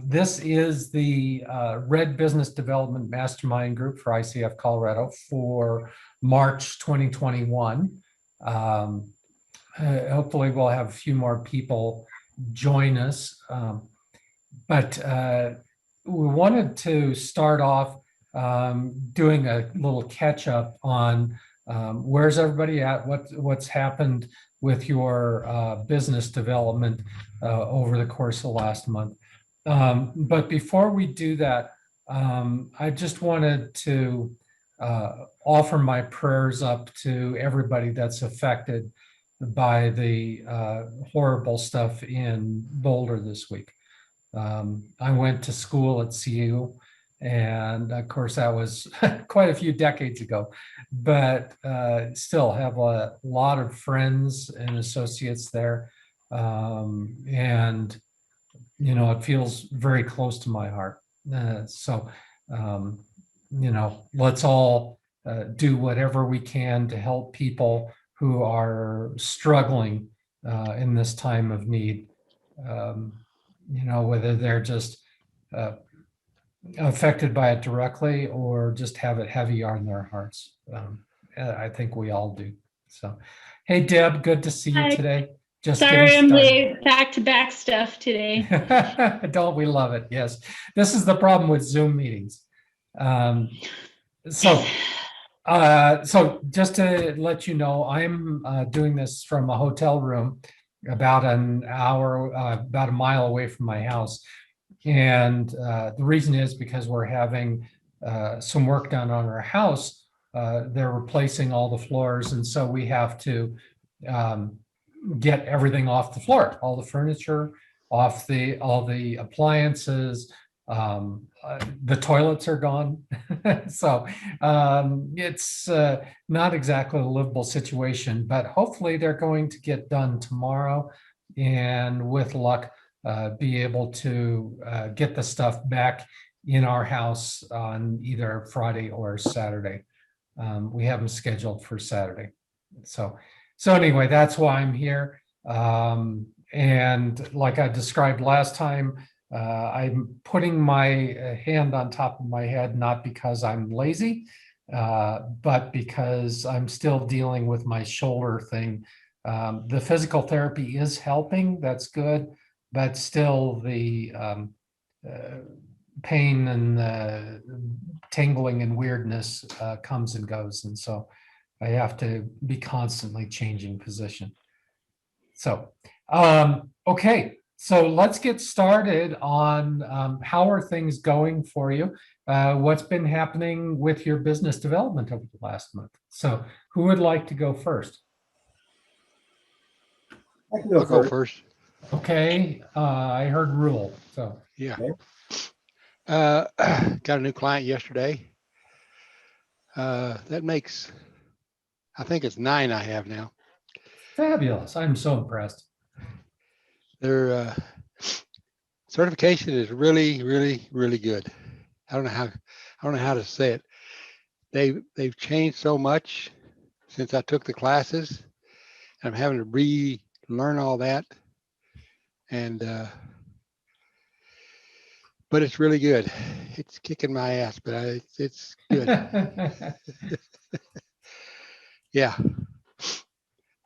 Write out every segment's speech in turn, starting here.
This is the Red Business Development Mastermind Group for ICF Colorado for March 2021. Hopefully we'll have a few more people join us. But we wanted to start off doing a little catch up on where's everybody at, what's happened with your business development over the course of the last month. But before we do that, I just wanted to offer my prayers up to everybody that's affected by the horrible stuff in Boulder this week. I went to school at CU, and of course that was quite a few decades ago, but still have a lot of friends and associates there. And you know, it feels very close to my heart. So, you know, let's all do whatever we can to help people who are struggling in this time of need. You know, whether they're just affected by it directly or just have it heavy on their hearts. I think we all do. So, hey, Deb, good to see you today. Just sorry, I'm late. Back-to-back stuff today. Don't we love it? Yes. This is the problem with Zoom meetings. So just to let you know, I'm doing this from a hotel room about an hour, about a mile away from my house. And the reason is because we're having some work done on our house. They're replacing all the floors. And so we have to get everything off the floor, all the furniture off, all the appliances, the toilets are gone. So it's not exactly a livable situation, but hopefully they're going to get done tomorrow, and with luck be able to get the stuff back in our house on either Friday or Saturday. We have them scheduled for Saturday. So anyway, that's why I'm here. And like I described last time, I'm putting my hand on top of my head, not because I'm lazy, but because I'm still dealing with my shoulder thing. The physical therapy is helping, that's good, but still the pain and the tingling and weirdness comes and goes. And so I have to be constantly changing position. So, okay, so let's get started on how are things going for you? What's been happening with your business development over the last month? So who would like to go first? I can go first. Okay, I heard Rule, so. Yeah. Got a new client yesterday. That makes, I think it's 9 I have now. Fabulous. I'm so impressed. Their certification is really, really, really good. I don't know how to say it. They've changed so much since I took the classes. I'm having to relearn all that. And but it's really good. It's kicking my ass, but it's good. Yeah.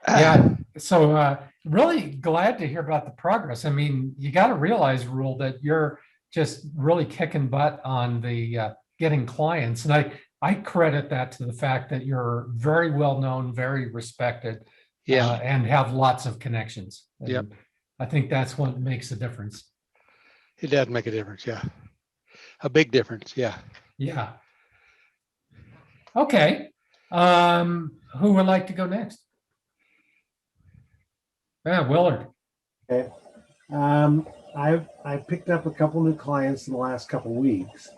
Yeah. So really glad to hear about the progress. I mean, you got to realize, Rule, that you're just really kicking butt on the getting clients. And I credit that to the fact that you're very well known, very respected, and have lots of connections. And yep. I think that's what makes a difference. It does make a difference, yeah. A big difference, yeah. Yeah. Okay. Who would like to go next? Yeah, Willard. Okay. I've picked up a couple new clients in the last couple of weeks,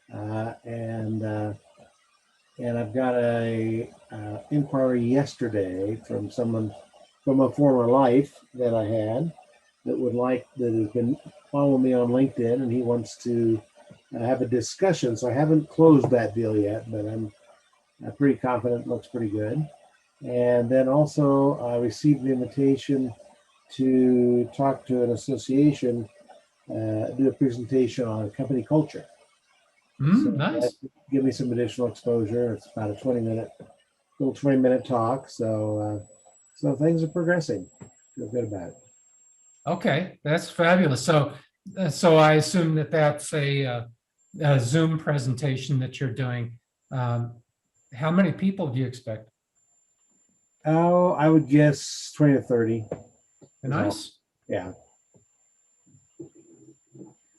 and I've got a inquiry yesterday from someone from a former life that I had that has been following me on LinkedIn, and he wants to have a discussion. So I haven't closed that deal yet, but I'm pretty confident it looks pretty good. And then also I received an invitation to talk to an association do a presentation on company culture. So Nice. that give me some additional exposure. It's about a 20-minute talk. So things are progressing. Feel good about it. Okay, that's fabulous. So I assume that that's a Zoom presentation that you're doing. How many people do you expect? Oh, I would guess 20 to 30. Nice. Yeah.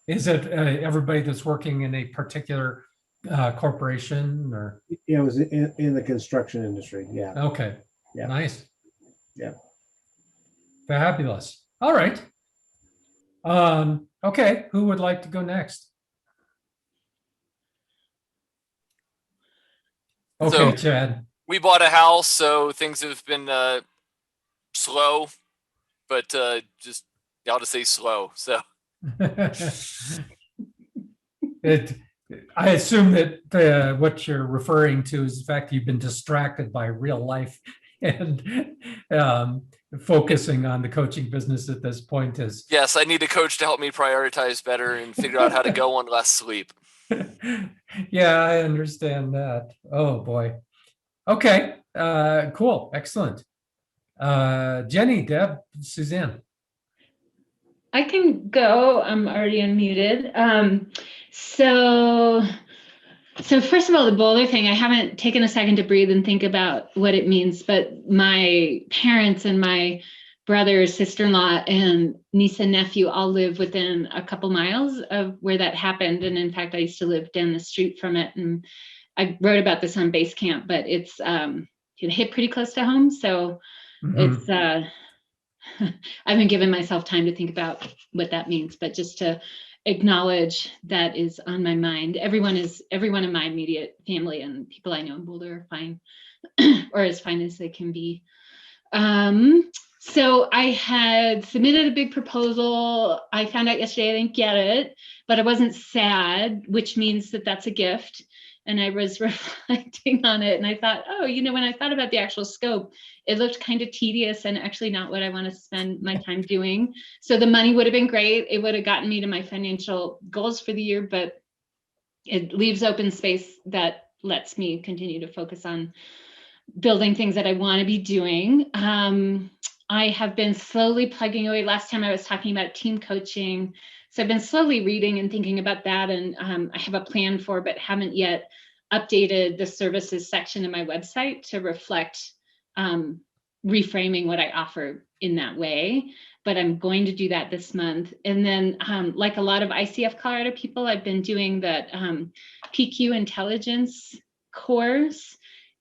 Is it everybody that's working in a particular corporation or? It was in the construction industry. Yeah. Okay. Yeah. Nice. Yeah. Fabulous. All right. Okay. Who would like to go next? Okay, So- Chad. We bought a house, so things have been slow, but just I'll just say slow. So I assume that what you're referring to is the fact that you've been distracted by real life and focusing on the coaching business at this point is. yes, I need a coach to help me prioritize better and figure out how to go on less sleep. Yeah, I understand that. Oh boy. Okay. Cool. Excellent. Jenny, Deb, Suzanne. I can go. I'm already unmuted. So first of all, the boulder thing, I haven't taken a second to breathe and think about what it means, but my parents and my brother, sister-in-law, and niece and nephew all live within a couple miles of where that happened. And in fact, I used to live down the street from it. And I wrote about this on Basecamp, but it's it hit pretty close to home. So it's I've been giving myself time to think about what that means, but just to acknowledge that is on my mind. Everyone in my immediate family and people I know in Boulder are fine, or as fine as they can be. So I had submitted a big proposal. I found out yesterday I didn't get it, but I wasn't sad, which means that that's a gift. And I was reflecting on it and I thought, oh, when I thought about the actual scope, it looked kind of tedious and actually not what I want to spend my time doing. So the money would have been great. It would have gotten me to my financial goals for the year, but it leaves open space that lets me continue to focus on building things that I want to be doing. I have been slowly plugging away. Last time I was talking about team coaching. So I've been slowly reading and thinking about that. And I have a plan for, but haven't yet updated the services section of my website to reflect reframing what I offer in that way. But I'm going to do that this month. And then like a lot of ICF Colorado people, I've been doing that PQ intelligence course.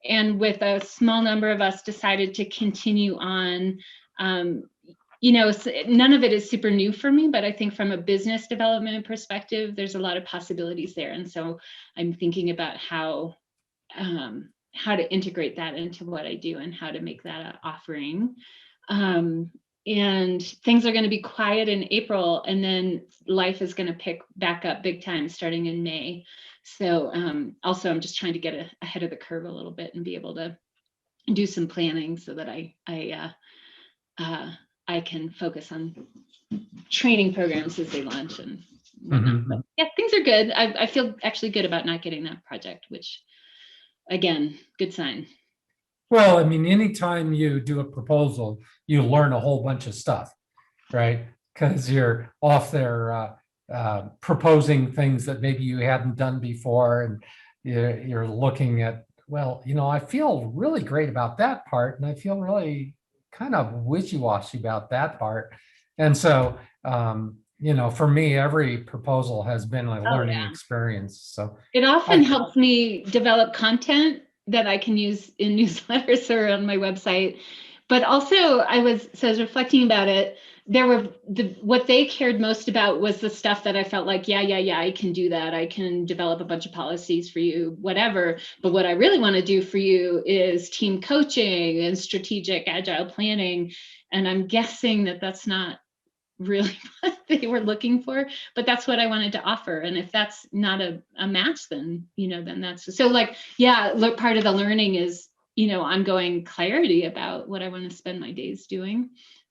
And with a small number of us decided to continue on. None of it is super new for me, but I think from a business development perspective, there's a lot of possibilities there. And so I'm thinking about how to integrate that into what I do and how to make that an offering. And things are going to be quiet in April, and then life is going to pick back up big time starting in May. So also I'm just trying to get ahead of the curve a little bit and be able to do some planning so that I can focus on training programs as they launch and whatnot. But yeah, things are good. I feel actually good about not getting that project, which again, good sign. Well, I mean, anytime you do a proposal, you learn a whole bunch of stuff, right? Because you're off there proposing things that maybe you hadn't done before, and you're looking at, well, I feel really great about that part, and I feel really kind of wishy-washy about that part. And so, for me, every proposal has been a learning experience. So it often helps me develop content that I can use in newsletters or on my website. But also I was reflecting about it. What they cared most about was the stuff that I felt like, yeah, I can do that. I can develop a bunch of policies for you, whatever. But what I really want to do for you is team coaching and strategic agile planning. And I'm guessing that that's not really what they were looking for, but that's what I wanted to offer. And if that's not a match, then, then that's so look, part of the learning is, ongoing clarity about what I want to spend my days doing.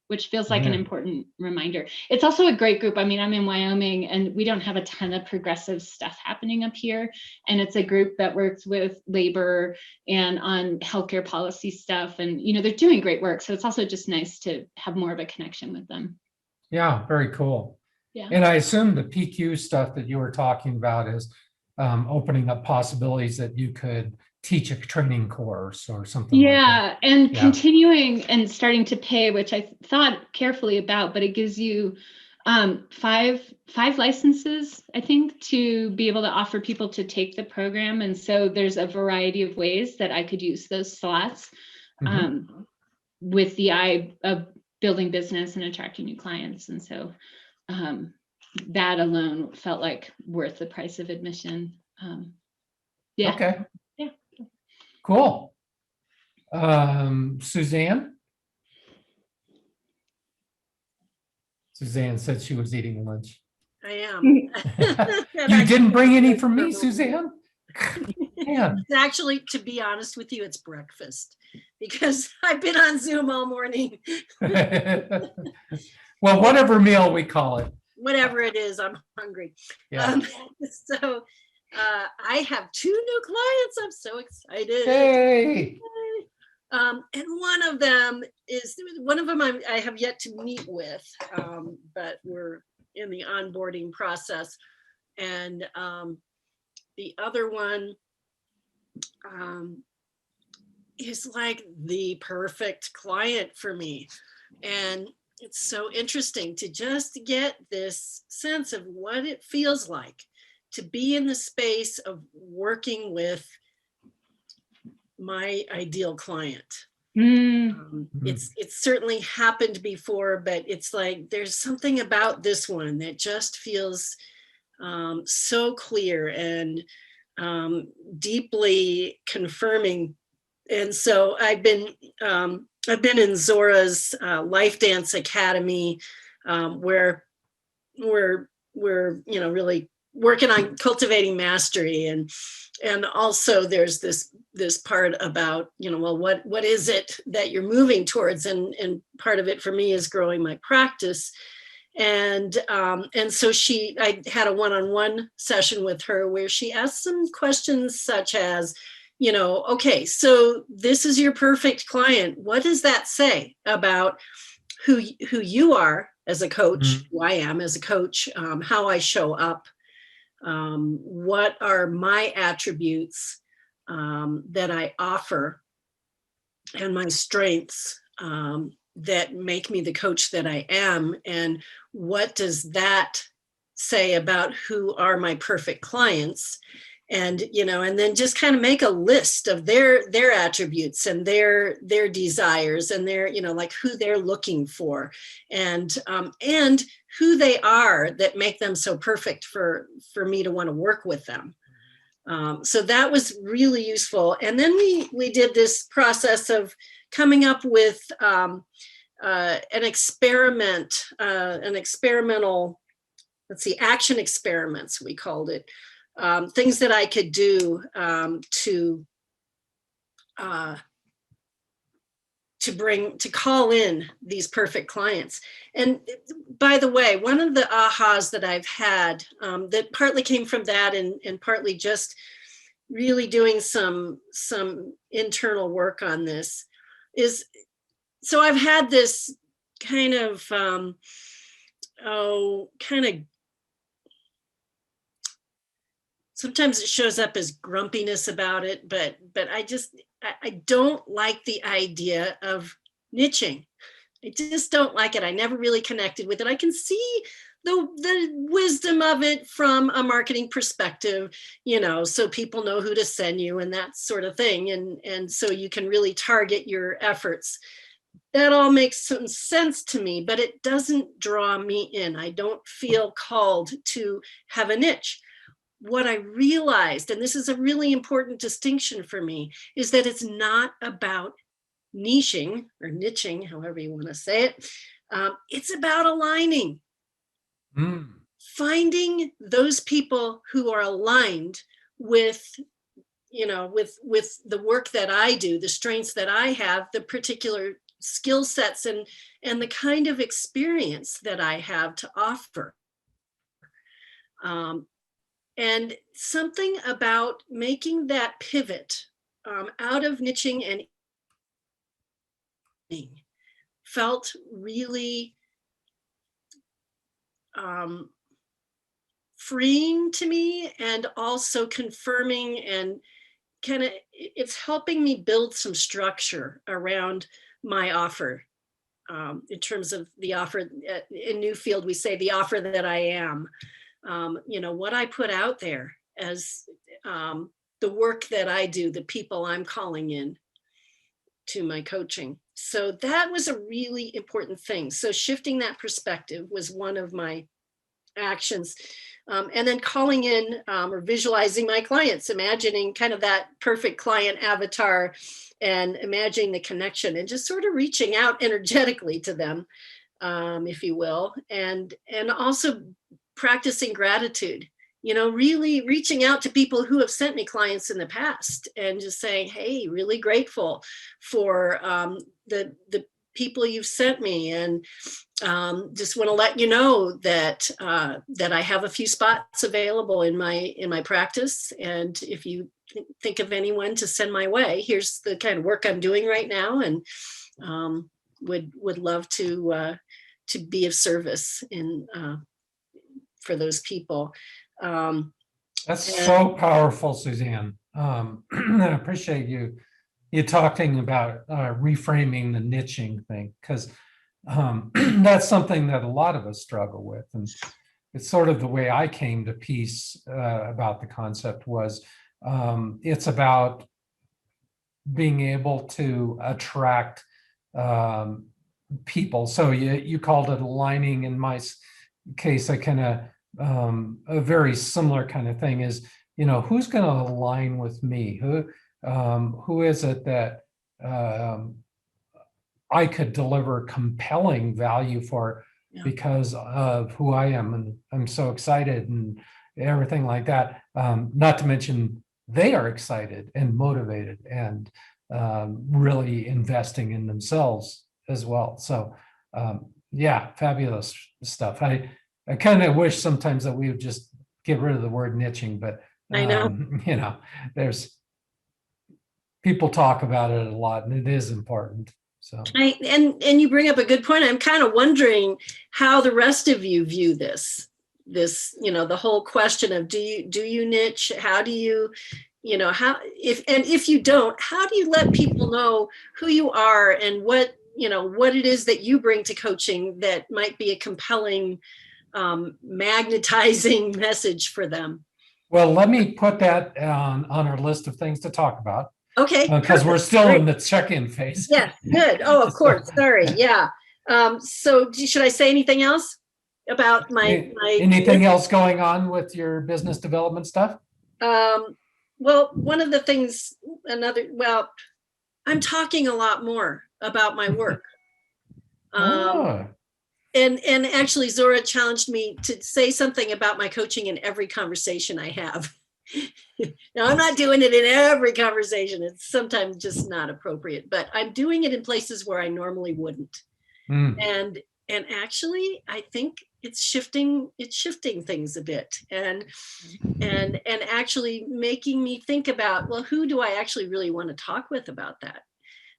which feels like an Yeah. important reminder. It's also a great group. I mean, I'm in Wyoming and we don't have a ton of progressive stuff happening up here. And it's a group that works with labor and on healthcare policy stuff. And, you know, they're doing great work. So it's also just nice to have more of a connection with them. Yeah, very cool. Yeah. And I assume the PQ stuff that you were talking about is opening up possibilities that you could teach a training course or something like that. Yeah, and Yeah. continuing and starting to pay, which I thought carefully about, but it gives you five licenses, I think, to be able to offer people to take the program. And so there's a variety of ways that I could use those slots with the eye of building business and attracting new clients. And so that alone felt like worth the price of admission. Yeah. Okay. Yeah. Cool. Suzanne? Suzanne said she was eating lunch. I am. You didn't bring any for me, Suzanne? Yeah. Actually, to be honest with you, it's breakfast because I've been on Zoom all morning. Well, whatever meal we call it. Whatever it is, I'm hungry. Yeah. So I have 2 new clients. I'm so excited. Hey. And one of them I have yet to meet with, but we're in the onboarding process. And the other one is like the perfect client for me. And it's so interesting to just get this sense of what it feels like to be in the space of working with my ideal client. It's certainly happened before, but it's like there's something about this one that just feels so clear and deeply confirming. And so I've been in Zora's Life Dance Academy, where we're really working on cultivating mastery, and also there's this part about well, what is it that you're moving towards, and part of it for me is growing my practice. And so I had a one-on-one session with her where she asked some questions such as, okay, so this is your perfect client. What does that say about who you are as a coach, who I am as a coach, how I show up? What are my attributes that I offer, and my strengths that make me the coach that I am? And what does that say about who are my perfect clients? And and then just kind of make a list of their attributes and their desires and their like who they're looking for, and who they are that make them so perfect for me to want to work with them. So that was really useful. And then we did this process of coming up with an experimental, action experiments, we called it. Things that I could do to call in these perfect clients. And by the way, one of the ahas that I've had that partly came from that and partly just really doing some internal work on this is, so I've had this kind of sometimes it shows up as grumpiness about it, but I don't like the idea of niching. I just don't like it. I never really connected with it. I can see the wisdom of it from a marketing perspective, so people know who to send you and that sort of thing. And so you can really target your efforts. That all makes some sense to me, but it doesn't draw me in. I don't feel called to have a niche. What I realized, and this is a really important distinction for me, is that it's not about niching or niching, however you want to say it. It's about aligning. Finding those people who are aligned with, with the work that I do, the strengths that I have, the particular skill sets and the kind of experience that I have to offer. And something about making that pivot out of niching and felt really freeing to me, and also confirming, and kind of, it's helping me build some structure around my offer. In terms of the offer in Newfield, we say the offer that I am, what I put out there as the work that I do, the people I'm calling in to my coaching. So that was a really important thing. So shifting that perspective was one of my actions. And then calling in or visualizing my clients, imagining kind of that perfect client avatar and imagining the connection, and just sort of reaching out energetically to them, if you will, and also practicing gratitude, really reaching out to people who have sent me clients in the past and just saying, hey, really grateful for the people you've sent me, and just want to let you know that that I have a few spots available in my practice, and if you think of anyone to send my way, here's the kind of work I'm doing right now, and would love to be of service in for those people. That's so powerful, Suzanne. I appreciate you talking about reframing the niching thing, because that's something that a lot of us struggle with. And it's sort of the way I came to peace about the concept was it's about being able to attract people. So you called it aligning. In my case, I kind of a very similar kind of thing is, who's going to align with me? Who is it that I could deliver compelling value for because of who I am, and I'm so excited and everything like that. Not to mention they are excited and motivated and really investing in themselves as well. So yeah, fabulous stuff. I kind of wish sometimes that we would just get rid of the word niching, but I know, there's people talk about it a lot, and it is important. So and you bring up a good point. I'm kind of wondering how the rest of you view this, the whole question of do you niche? How do you, if you don't, how do you let people know who you are and what it is that you bring to coaching that might be a compelling, magnetizing message for them? Well, let me put that on our list of things to talk about. Okay. Because we're still in the check-in phase. Yes, good. Oh, of course. Sorry. Yeah. So should I say anything else about my anything else going on with your business development stuff? Well, one of the things, I'm talking a lot more about my work. And actually Zora challenged me to say something about my coaching in every conversation I have. Now, I'm not doing it in every conversation. It's sometimes just not appropriate, but I'm doing it in places where I normally wouldn't. And actually, I think it's shifting things a bit, and actually making me think about, well, who do I actually really want to talk with about that?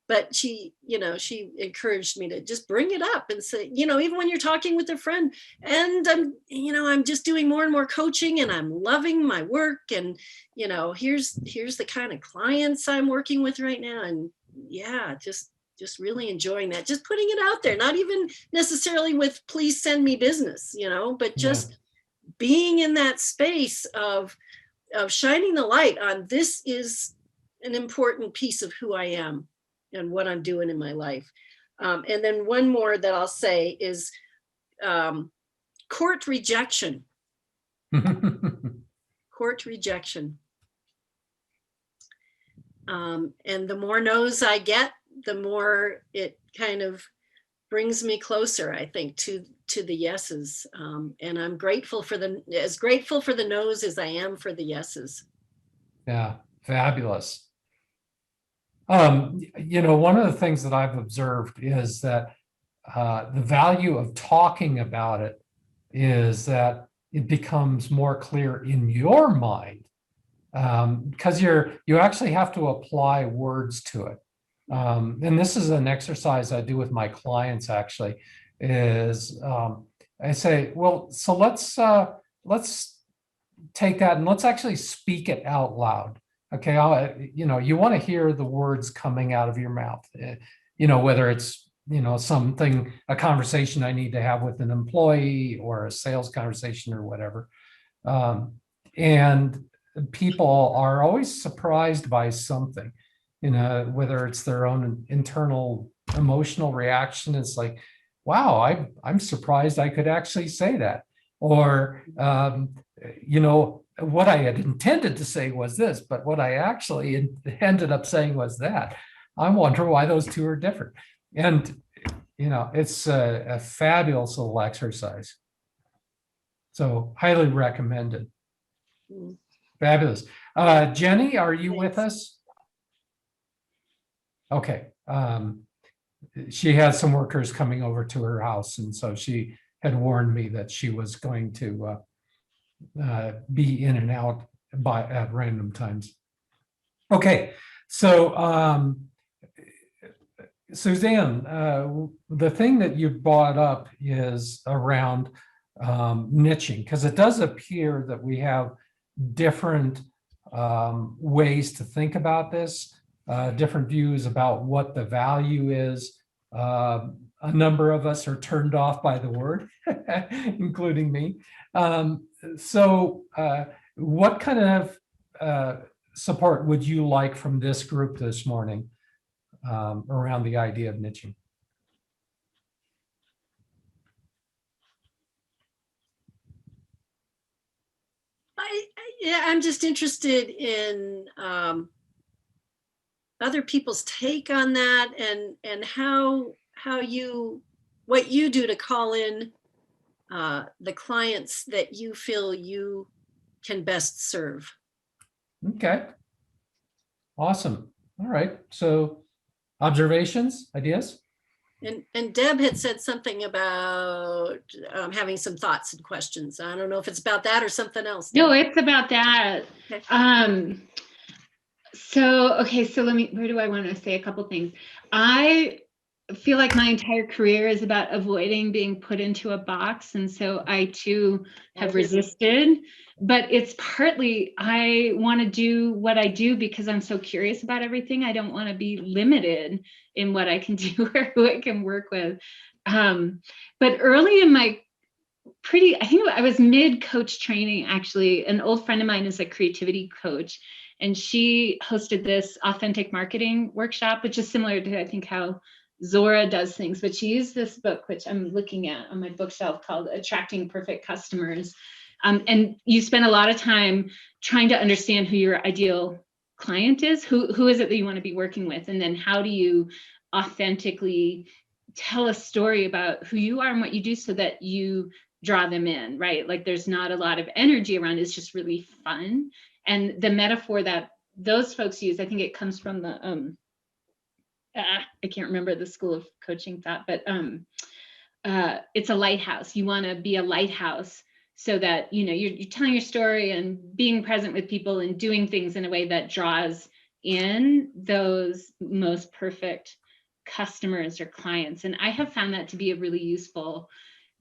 But she encouraged me to just bring it up and say, even when you're talking with a friend, and I'm just doing more and more coaching, and I'm loving my work, and here's the kind of clients I'm working with right now, and yeah, just really enjoying that. Just putting it out there, not even necessarily with please send me business, but just being in that space of shining the light on, this is an important piece of who I am and what I'm doing in my life. And then one more that I'll say is court rejection. Court rejection. And the more no's I get, the more it kind of brings me closer, I think, to the yeses. And I'm grateful for as grateful for the no's as I am for the yeses. Yeah, fabulous. One of the things that I've observed is that the value of talking about it is that it becomes more clear in your mind, because you actually have to apply words to it. And this is an exercise I do with my clients actually, is I say, well, so let's take that and let's actually speak it out loud. Okay, you want to hear the words coming out of your mouth, whether it's, something, a conversation I need to have with an employee or a sales conversation or whatever. And people are always surprised by something, whether it's their own internal emotional reaction. It's like, wow, I'm surprised I could actually say that. Or, what I had intended to say was this, but what I actually ended up saying was that. I wonder why those two are different. And, it's a fabulous little exercise. So highly recommended. Mm. Fabulous. Jenny, are you with us? Okay. She has some workers coming over to her house, and so she had warned me that she was going to be in and out at random times. Okay, so Suzanne, the thing that you brought up is around niching, because it does appear that we have different ways to think about this, different views about what the value is. A number of us are turned off by the word, including me. So what kind of support would you like from this group this morning around the idea of niching? I'm just interested in other people's take on that, and what you do to call in the clients that you feel you can best serve. Okay. Awesome. All right. So observations, ideas? And Deb had said something about having some thoughts and questions. I don't know if it's about that or something else. No, it's about that. Okay. So where do I want to say a couple things? I feel like my entire career is about avoiding being put into a box. And so I too have resisted, but it's partly I want to do what I do because I'm so curious about everything. I don't want to be limited in what I can do or who I can work with. But early in my I think I was mid coach training, actually. An old friend of mine is a creativity coach, and she hosted this authentic marketing workshop, which is similar to, I think, how Zora does things. But she used this book, which I'm looking at on my bookshelf, called Attracting Perfect Customers. And you spend a lot of time trying to understand who your ideal client is, who is it that you want to be working with, and then how do you authentically tell a story about who you are and what you do so that you draw them in, right? Like there's not a lot of energy around it. It's just really fun. And the metaphor that those folks use, I think it comes from the, I can't remember the school of coaching thought, but it's a lighthouse. You want to be a lighthouse so that, you're telling your story and being present with people and doing things in a way that draws in those most perfect customers or clients. And I have found that to be a really useful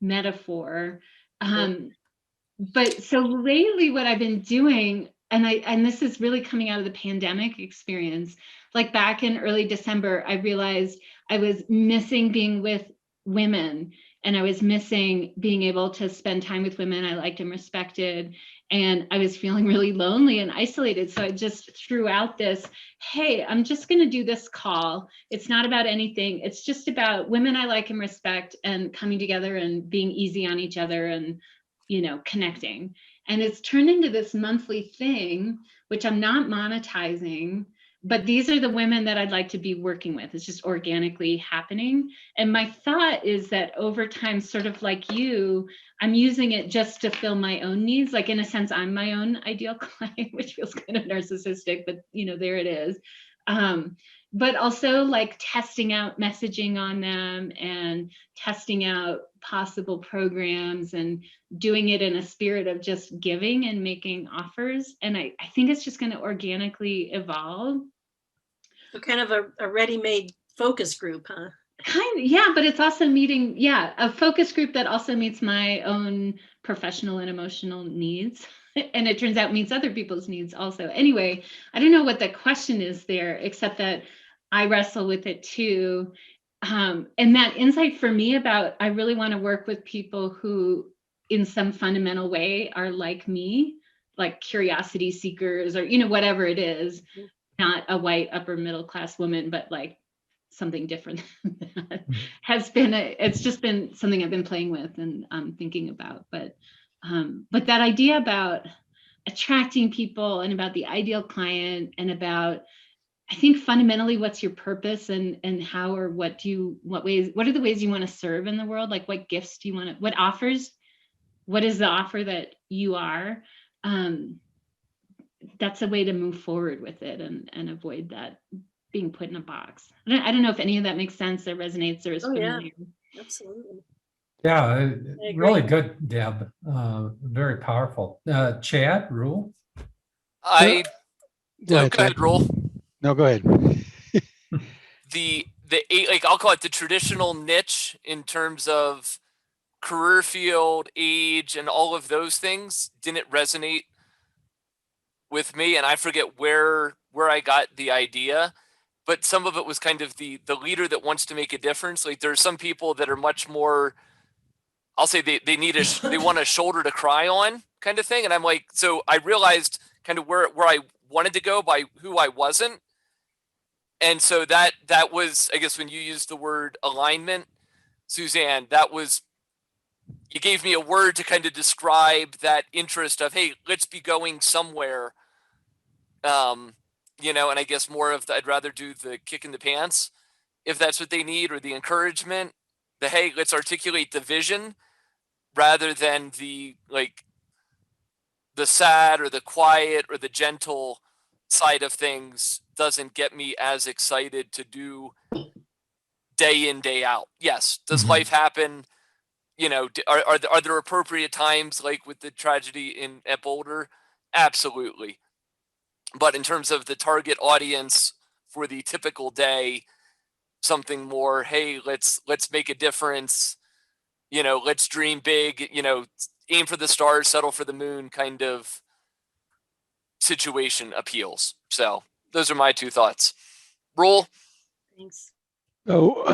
metaphor. But so lately what I've been doing, and this is really coming out of the pandemic experience, like back in early December, I realized I was missing being with women, and I was missing being able to spend time with women I liked and respected. And I was feeling really lonely and isolated. So I just threw out this, hey, I'm just going to do this call. It's not about anything. It's just about women I like and respect and coming together and being easy on each other and, connecting. And it's turned into this monthly thing, which I'm not monetizing, but these are the women that I'd like to be working with. It's just organically happening. And my thought is that over time, sort of like you, I'm using it just to fill my own needs. Like in a sense, I'm my own ideal client, which feels kind of narcissistic, but there it is. but also like testing out messaging on them and testing out possible programs and doing it in a spirit of just giving and making offers. And I think it's just going to organically evolve. So kind of a ready-made focus group, huh? Kind of, yeah, but it's also meeting, yeah, a focus group that also meets my own professional and emotional needs. And it turns out meets other people's needs also. Anyway, I don't know what the question is there, except that I wrestle with it too. And that insight for me about, I really want to work with people who in some fundamental way are like me, like curiosity seekers or, you know, whatever it is, not a white upper middle class woman, but like something different than that has been it's just been something I've been playing with and thinking about. But that idea about attracting people and about the ideal client and about, I think fundamentally, what's your purpose and how or what are the ways you want to serve in the world? Like what gifts do you want to, what is the offer that you are? That's a way to move forward with it and avoid that being put in a box. I don't know if any of that makes sense or resonates or is familiar. Yeah, absolutely. Yeah, really good, Deb. Very powerful. Chad, Rule? Go ahead, Roll. No, go ahead. The like I'll call it the traditional niche in terms of career field, age, and all of those things didn't resonate with me, and I forget where I got the idea, but some of it was kind of the leader that wants to make a difference. Like there's some people that are much more, I'll say they want a shoulder to cry on kind of thing, and I'm like, so I realized kind of where I wanted to go by who I wasn't, and so that was, I guess when you used the word alignment, Suzanne, that was, you gave me a word to kind of describe that interest of, hey, let's be going somewhere. You know, and I guess more of I'd rather do the kick in the pants if that's what they need, or the encouragement, the, hey, let's articulate the vision rather than the, like, the sad or the quiet or the gentle side of things doesn't get me as excited to do day in, day out. Yes. Does life happen? You know, are there appropriate times, like with the tragedy at Boulder? Absolutely. But in terms of the target audience for the typical day, something more, hey, let's make a difference, you know, let's dream big, you know, aim for the stars, settle for the moon kind of situation appeals. So those are my two thoughts. Roll. Thanks. So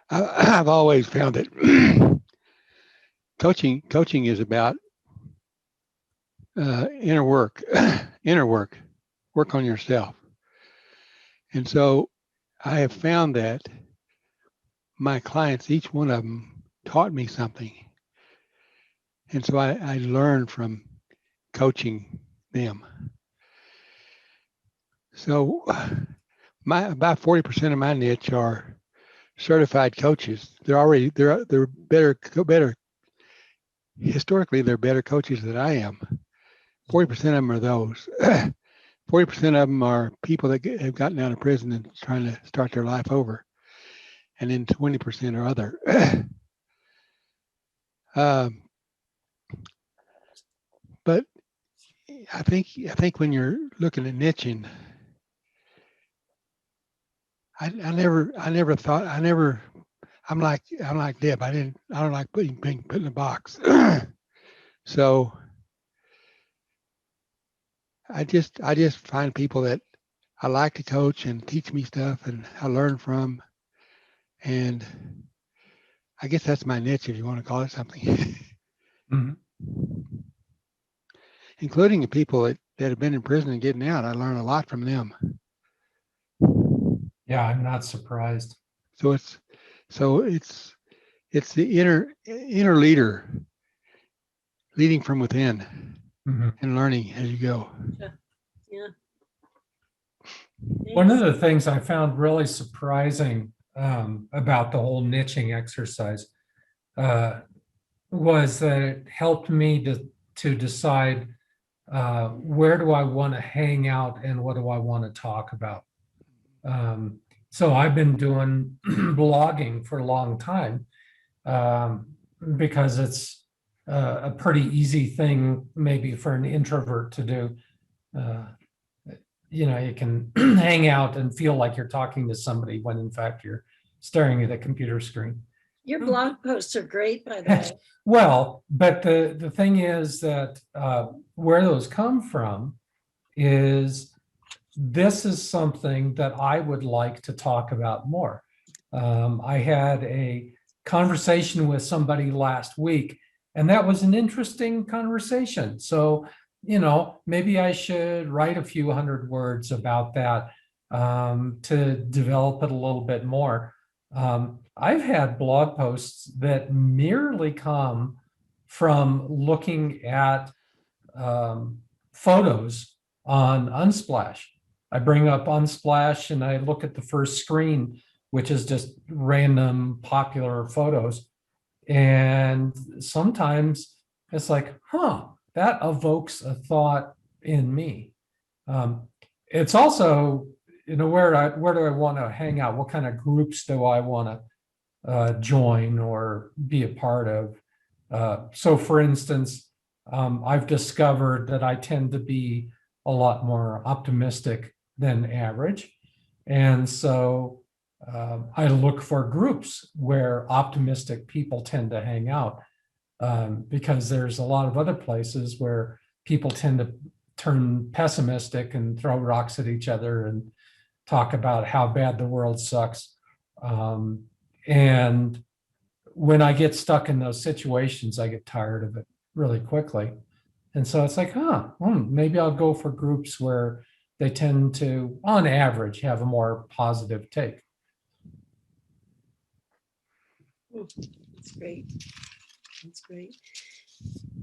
I've always found that coaching is about inner work, work on yourself. And so I have found that my clients, each one of them taught me something. And so I learned from coaching them. So about 40% of my niche are certified coaches. They're better. Historically, they're better coaches than I am. 40% of them are those. 40% of them are people that have gotten out of prison and trying to start their life over. And then 20% are other. But I think when you're looking at niching, I'm like Deb. I don't like being put in a box. So I just find people that I like to coach and teach me stuff and I learn from, and I guess that's my niche, if you want to call it something. Including the people that have been in prison and getting out. I learn a lot from them. Yeah, I'm not surprised. So it's the inner leader leading from within and learning as you go. Yeah. One of the things I found really surprising about the whole niching exercise was that it helped me to decide where do I want to hang out and what do I want to talk about. So I've been doing blogging for a long time, because it's a pretty easy thing maybe for an introvert to do. You can hang out and feel like you're talking to somebody when in fact you're staring at a computer screen. Your blog posts are great, by the way. Well, but the thing is that where those come from is this is something that I would like to talk about more. I had a conversation with somebody last week, and that was an interesting conversation. So, maybe I should write a few hundred words about that to develop it a little bit more. I've had blog posts that merely come from looking at photos on Unsplash. I bring up Unsplash and I look at the first screen, which is just random popular photos. And sometimes it's like, that evokes a thought in me. It's also, where do I want to hang out? What kind of groups do I want to join or be a part of? So for instance, I've discovered that I tend to be a lot more optimistic than average. And so I look for groups where optimistic people tend to hang out, because there's a lot of other places where people tend to turn pessimistic and throw rocks at each other and talk about how bad the world sucks. And when I get stuck in those situations, I get tired of it really quickly. And so it's like, maybe I'll go for groups where they tend to, on average, have a more positive take. That's great. That's great.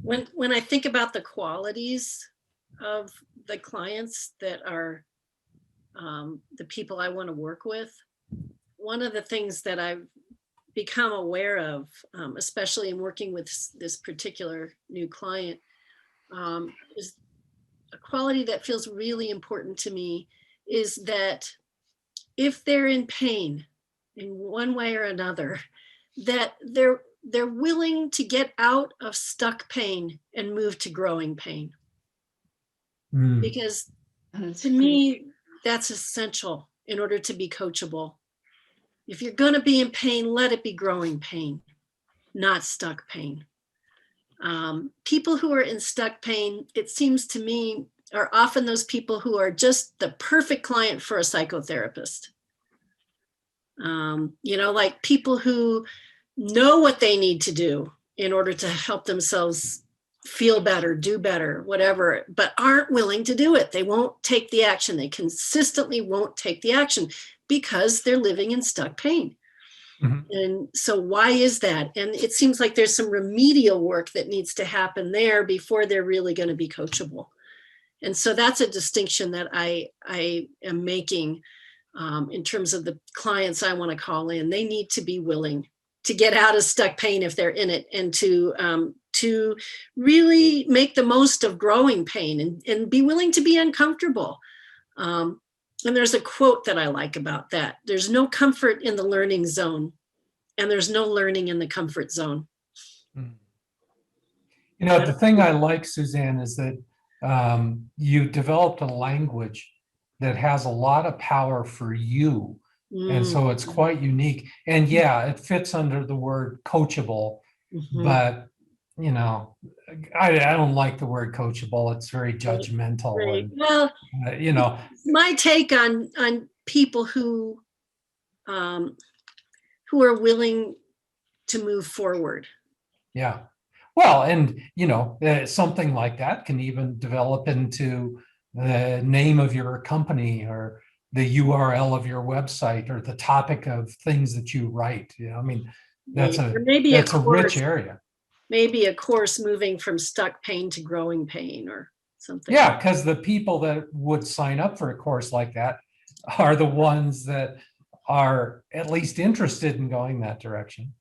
When I think about the qualities of the clients that are the people I want to work with, one of the things that I've become aware of, especially in working with this particular new client, is a quality that feels really important to me, is that if they're in pain in one way or another, that they're willing to get out of stuck pain and move to growing pain. Because to me, that's essential in order to be coachable. If you're going to be in pain, let it be growing pain, not stuck pain. People who are in stuck pain, it seems to me, are often those people who are just the perfect client for a psychotherapist. Like people who know what they need to do in order to help themselves feel better, do better, whatever, but aren't willing to do it. They won't take the action. They consistently won't take the action because they're living in stuck pain. Mm-hmm. And so why is that? And it seems like there's some remedial work that needs to happen there before they're really going to be coachable. And so that's a distinction that I am making in terms of the clients I want to call in. They need to be willing to get out of stuck pain if they're in it, and to really make the most of growing pain and be willing to be uncomfortable. And there's a quote that I like about that. There's no comfort in the learning zone, and there's no learning in the comfort zone. The thing I like, Suzanne, is that you developed a language that has a lot of power for you. And so it's quite unique. And yeah, it fits under the word coachable, but I don't like the word coachable. It's very judgmental. Right. And, well, my take on people who are willing to move forward. Yeah. Well, and something like that can even develop into the name of your company or the URL of your website or the topic of things that you write. That's a rich area. Maybe a course moving from stuck pain to growing pain or something. Yeah, because the people that would sign up for a course like that are the ones that are at least interested in going that direction.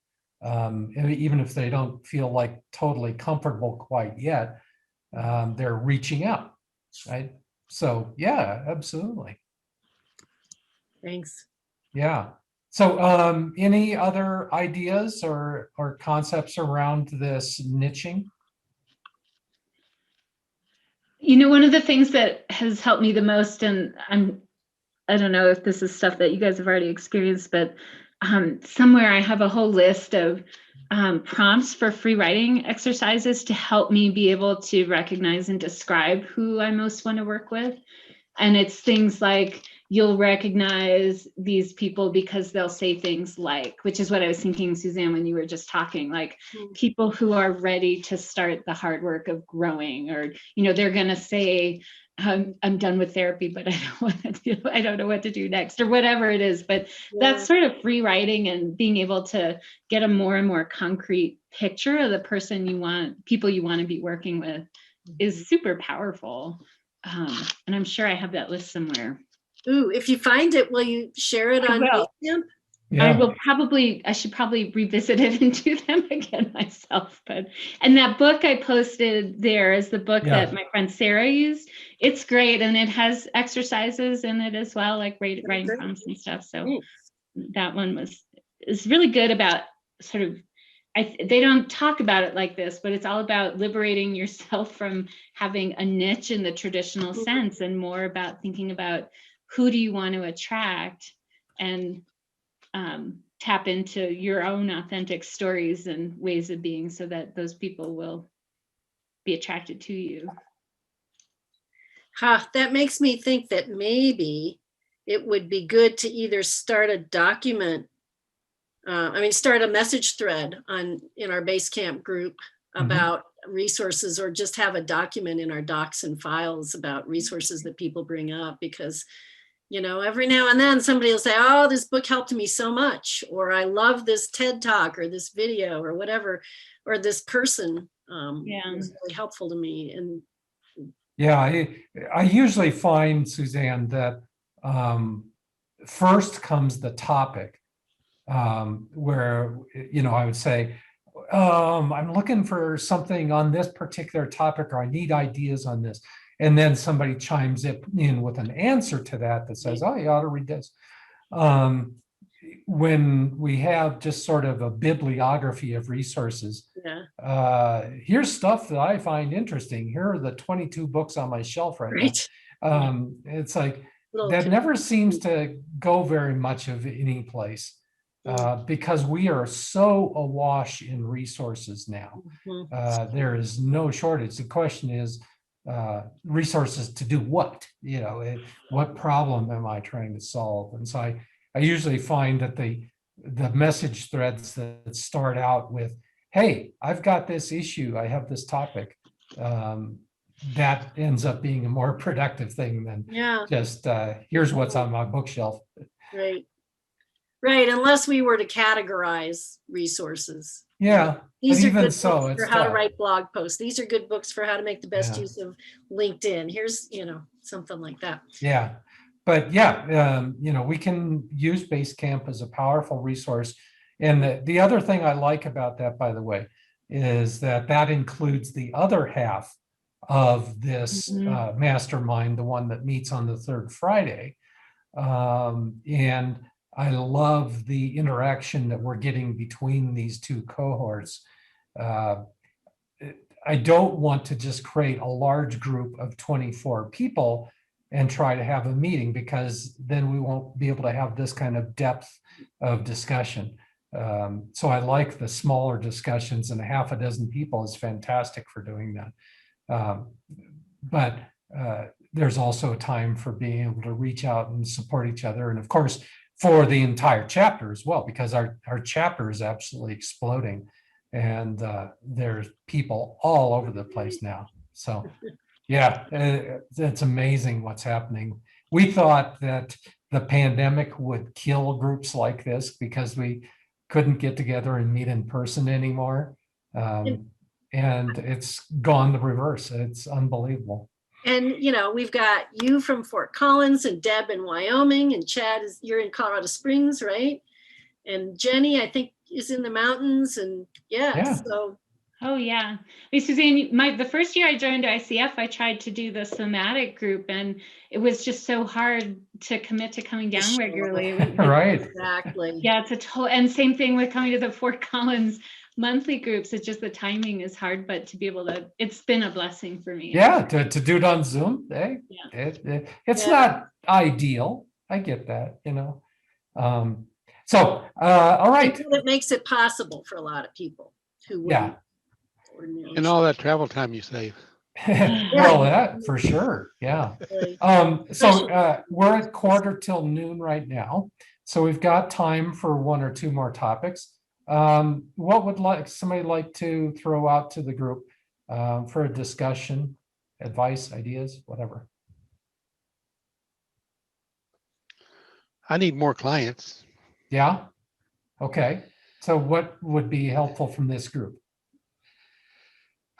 Even if they don't feel like totally comfortable quite yet, they're reaching out, right? So yeah, absolutely. Thanks. Yeah. So any other ideas or concepts around this niching? You know, one of the things that has helped me the most, and I don't know if this is stuff that you guys have already experienced, but somewhere I have a whole list of prompts for free writing exercises to help me be able to recognize and describe who I most want to work with. And it's things like, you'll recognize these people because they'll say things like, which is what I was thinking, Suzanne, when you were just talking, like people who are ready to start the hard work of growing, or, you know, they're going to say, I'm done with therapy, but I don't want to do, I don't know what to do next, or whatever it is. But that's sort of free writing, and being able to get a more and more concrete picture of the person you want, people you want to be working with, is super powerful. And I'm sure I have that list somewhere. Ooh, if you find it, will you share it I on will. Basecamp? Yeah. I should probably revisit it and do them again myself. And that book I posted there is the book Yeah. that my friend Sarah used. It's great, and it has exercises in it as well, like writing great. prompts and stuff. So Thanks. that one is really good about sort of, they don't talk about it like this, but it's all about liberating yourself from having a niche in the traditional sense, and more about thinking about who do you want to attract, and tap into your own authentic stories and ways of being, so that those people will be attracted to you. That makes me think that maybe it would be good to either start a document, start a message thread in our Basecamp group about resources, or just have a document in our docs and files about resources that people bring up, because, you know, every now and then somebody will say, oh, this book helped me so much, or I love this TED talk, or this video, or whatever, or this person was really helpful to me. And yeah, I usually find, Suzanne, that first comes the topic, where, you know, I would say, I'm looking for something on this particular topic, or I need ideas on this. And then somebody chimes in with an answer to that says, oh, you ought to read this. When we have just sort of a bibliography of resources, here's stuff that I find interesting. Here are the 22 books on my shelf right now. It's like, that never seems to go very much of any place. Because we are so awash in resources now. There is no shortage. The question is, resources to do what? You know, what problem am I trying to solve? And so I usually find that the message threads that start out with, hey, I've got this issue, I have this topic, that ends up being a more productive thing than just here's what's on my bookshelf. Right, unless we were to categorize resources. Yeah, these are even good so, books it's for how to tough. write blog posts. These are good books for how to make the best use of LinkedIn. Here's, you know, something like that. Yeah, but yeah, you know, we can use Basecamp as a powerful resource. And the other thing I like about that, by the way, is that includes the other half of this mastermind, the one that meets on the third Friday. And I love the interaction that we're getting between these two cohorts. I don't want to just create a large group of 24 people and try to have a meeting, because then we won't be able to have this kind of depth of discussion. So I like the smaller discussions, and a half a dozen people is fantastic for doing that. But there's also a time for being able to reach out and support each other. And of course, for the entire chapter as well, because our chapter is absolutely exploding, and there's people all over the place now. So yeah, it's amazing what's happening. We thought that the pandemic would kill groups like this because we couldn't get together and meet in person anymore. And it's gone the reverse. It's unbelievable. And, you know, we've got you from Fort Collins, and Deb in Wyoming, and Chad, you're in Colorado Springs, right? And Jenny, I think, is in the mountains. And so Oh yeah. I mean, Suzanne, the first year I joined ICF, I tried to do the somatic group, and it was just so hard to commit to coming down Sure. regularly. It was, Right. Exactly. yeah, it's a total, and same thing with coming to the Fort Collins monthly groups. It's just the timing is hard, but to be able to, it's been a blessing for me. Yeah, to do it on Zoom, hey, Yeah. it's Yeah. not ideal. I get that, you know. So, all right. It makes it possible for a lot of people who Yeah. wouldn't ordinarily. And all that travel time you save. Well, that for sure. Yeah. Really. So we're at quarter till noon right now. So we've got time for one or two more topics. What would somebody like to throw out to the group for a discussion, advice, ideas, whatever? I need more clients. Yeah. Okay. So what would be helpful from this group?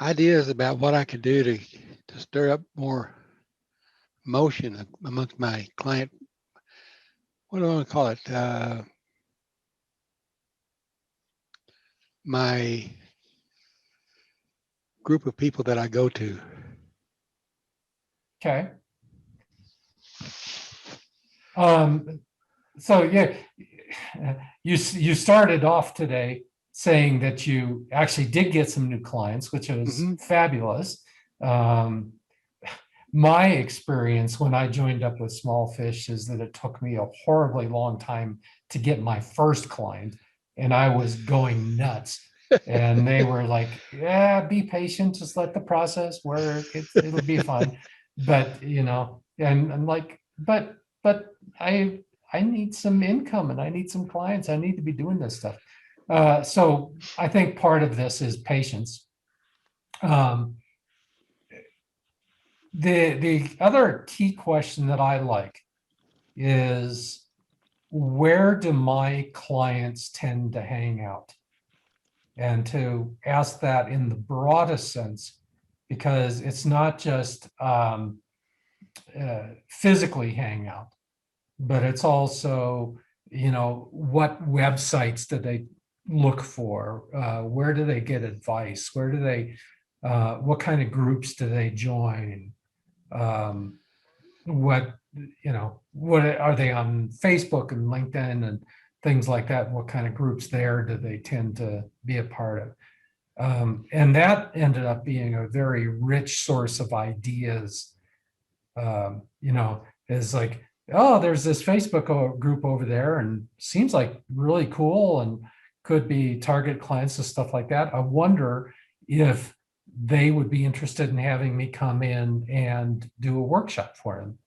Ideas about what I could do to stir up more motion amongst my client. What do I want to call it? My group of people that I go to. Okay. So yeah, you started off today saying that you actually did get some new clients, which is fabulous. My experience when I joined up with Small Fish is that it took me a horribly long time to get my first client, and I was going nuts. And they were like, yeah, be patient, just let the process work, it'll be fine. But you know, and I'm like, but I need some income and I need some clients, I need to be doing this stuff. So I think part of this is patience. The other key question that I like is, where do my clients tend to hang out? And to ask that in the broadest sense, because it's not just physically hang out, but it's also, you know, what websites do they look for? Where do they get advice? Where do they, what kind of groups do they join? What, you know, what are they on Facebook and LinkedIn and things like that? What kind of groups there do they tend to be a part of? And that ended up being a very rich source of ideas. You know, is like, oh, there's this Facebook group over there and seems like really cool and could be target clients and stuff like that. I wonder if they would be interested in having me come in and do a workshop for them,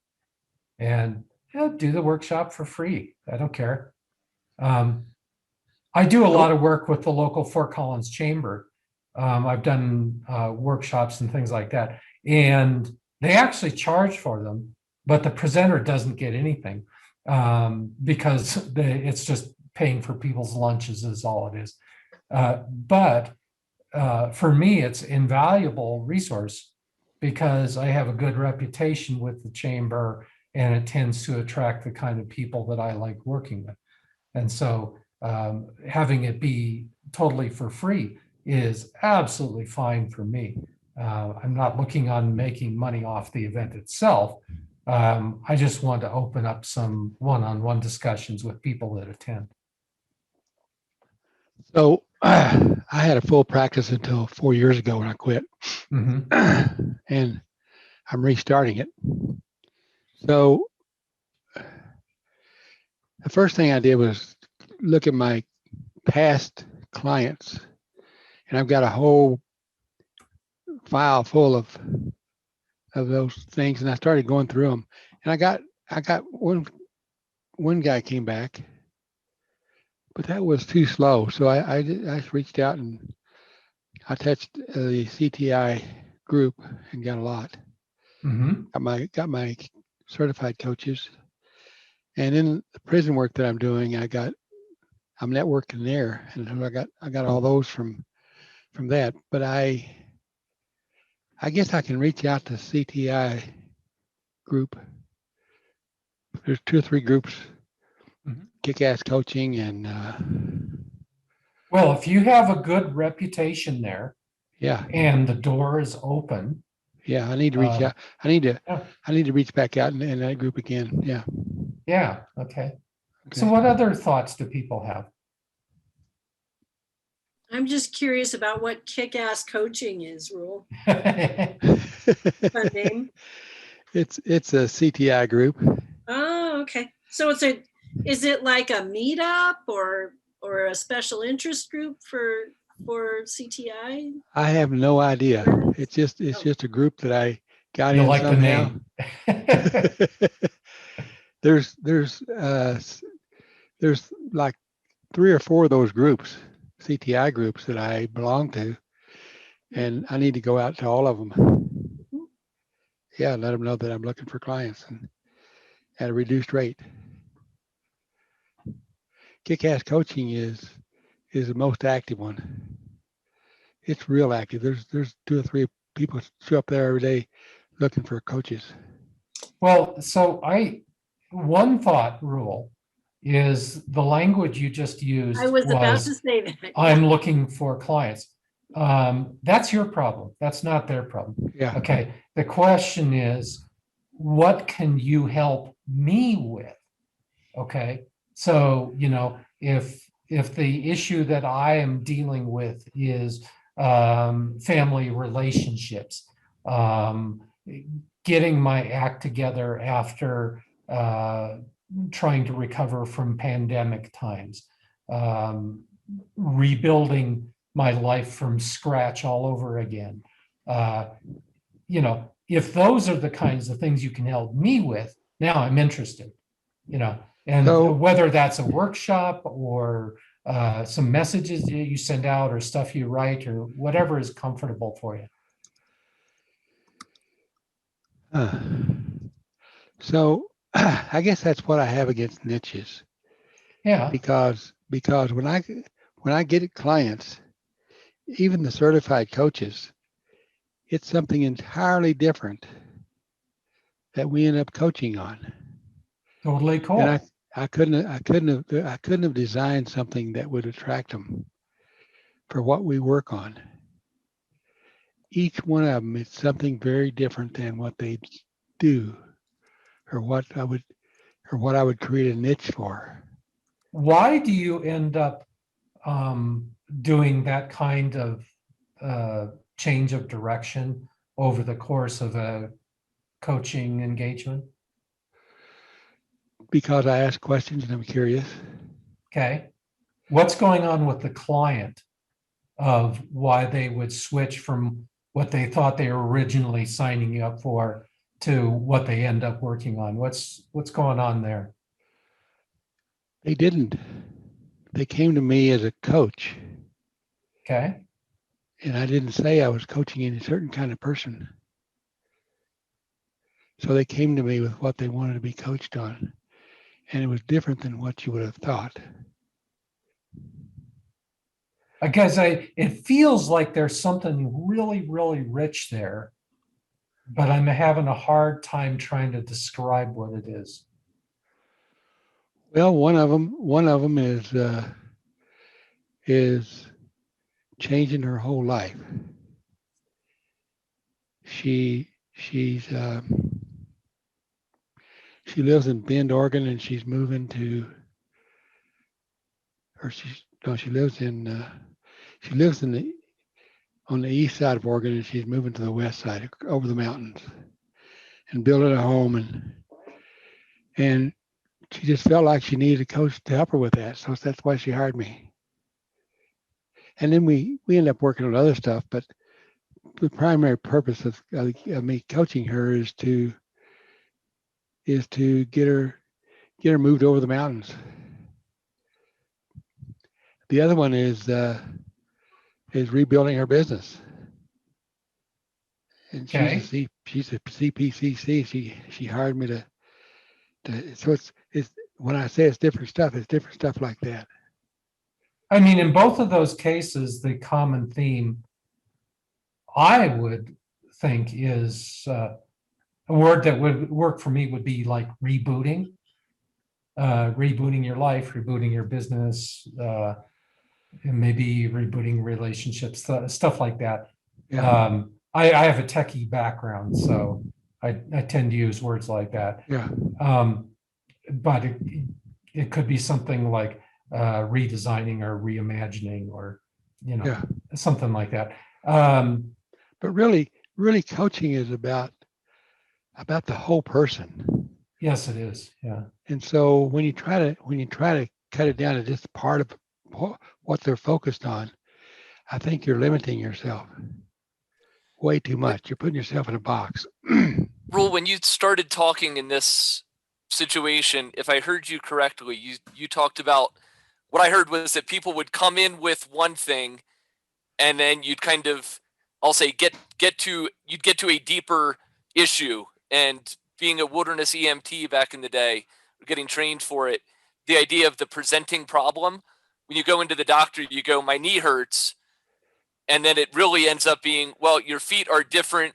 and do the workshop for free. I don't care. I do a lot of work with the local Fort Collins Chamber. I've done workshops and things like that, and they actually charge for them, but the presenter doesn't get anything because it's just paying for people's lunches is all it is. But for me, it's invaluable resource because I have a good reputation with the chamber, and it tends to attract the kind of people that I like working with. And so having it be totally for free is absolutely fine for me. I'm not looking on making money off the event itself. I just want to open up some one-on-one discussions with people that attend. So I had a full practice until 4 years ago when I quit. And I'm restarting it. So the first thing I did was look at my past clients, and I've got a whole file full of those things, and I started going through them, and I got one guy came back, but that was too slow. So I just reached out and I touched the CTI group and got a lot. Got my certified coaches, and in the prison work that I'm doing, I'm networking there, and I got all those from that. But I guess I can reach out to CTI group. There's 2 or 3 groups, kick-ass coaching, and well, if you have a good reputation there, Yeah. and the door is open. Yeah. I need to reach out. I need to, Yeah. I need to reach back out in that group again. Yeah. Yeah, okay. So Okay. what other thoughts do people have? I'm just curious about what kick-ass coaching is, Rule. Fun name. It's a CTI group. Oh, okay. So is it like a meetup or a special interest group for CTI? I have no idea. It's just a group that I got You in like the somehow. name? there's like 3 or 4 of those groups, CTI groups that I belong to, and I need to go out to all of them. Yeah, let them know that I'm looking for clients and at a reduced rate. Kick-ass coaching is the most active one. It's real active. There's 2 or 3 people show up there every day looking for coaches. Well, so one thought rule is the language you just used I was about was, to say that. I'm looking for clients. That's your problem. That's not their problem. Yeah. Okay. The question is, what can you help me with? Okay. So, if the issue that I am dealing with is family relationships, getting my act together after trying to recover from pandemic times, rebuilding my life from scratch all over again. If those are the kinds of things you can help me with, now I'm interested, and So- whether that's a workshop or some messages that you send out or stuff you write or whatever is comfortable for you. So I guess that's what I have against niches, Yeah. because when I get clients, even the certified coaches, it's something entirely different that we end up coaching on. Totally cool. And I couldn't have designed something that would attract them for what we work on. Each one of them is something very different than what they do, or what I would create a niche for. Why do you end up doing that kind of change of direction over the course of a coaching engagement? Because I ask questions and I'm curious. Okay. What's going on with the client of why they would switch from what they thought they were originally signing you up for to what they end up working on? What's going on there? They didn't. They came to me as a coach, Okay. and I didn't say I was coaching any certain kind of person. So they came to me with what they wanted to be coached on, and it was different than what you would have thought. Because it feels like there's something really, really rich there, but I'm having a hard time trying to describe what it is. Well, one of them is changing her whole life. She lives in Bend, Oregon, and she's moving to, or she lives in on the east side of Oregon, and she's moving to the west side over the mountains and building a home, and she just felt like she needed a coach to help her with that. So that's why she hired me. And then we end up working on other stuff, but the primary purpose of me coaching her is to get her moved over the mountains. The other one is rebuilding her business. And Okay. she's a CPCC. She hired me to so it's when I say it's different stuff like that. I mean, in both of those cases, the common theme I would think is a word that would work for me would be like rebooting, rebooting your life, rebooting your business, and maybe rebooting relationships, stuff like that. Yeah. I have a techie background, so I tend to use words like that. Yeah. But it could be something like redesigning or reimagining or, Yeah. something like that. Um, But really, really coaching is about the whole person. yes, it is. Yeah. And so when you try to cut it down to just part of what they're focused on, I think you're limiting yourself way too much. You're putting yourself in a box. Rule, when you started talking in this situation, if I heard you correctly, you talked about, what I heard was that people would come in with one thing, and then you'd kind of, I'll say, you'd get to a deeper issue. And being a wilderness EMT back in the day, getting trained for it, the idea of the presenting problem, when you go into the doctor, you go, my knee hurts. And then it really ends up being, well, your feet are different,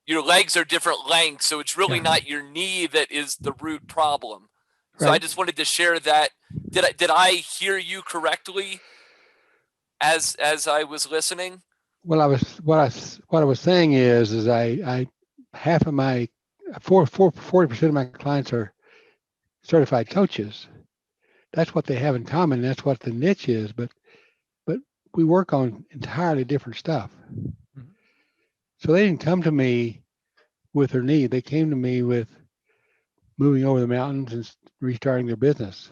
your legs are different lengths, so it's really Yeah. not your knee that is the root problem. So I Right. just wanted to share that. Did I hear you correctly as I was listening? Well, what I was saying is I half of my 40% of my clients are certified coaches. That's what they have in common. That's what the niche is. But we work on entirely different stuff. Mhm. So they didn't come to me with their need. They came to me with moving over the mountains and restarting their business.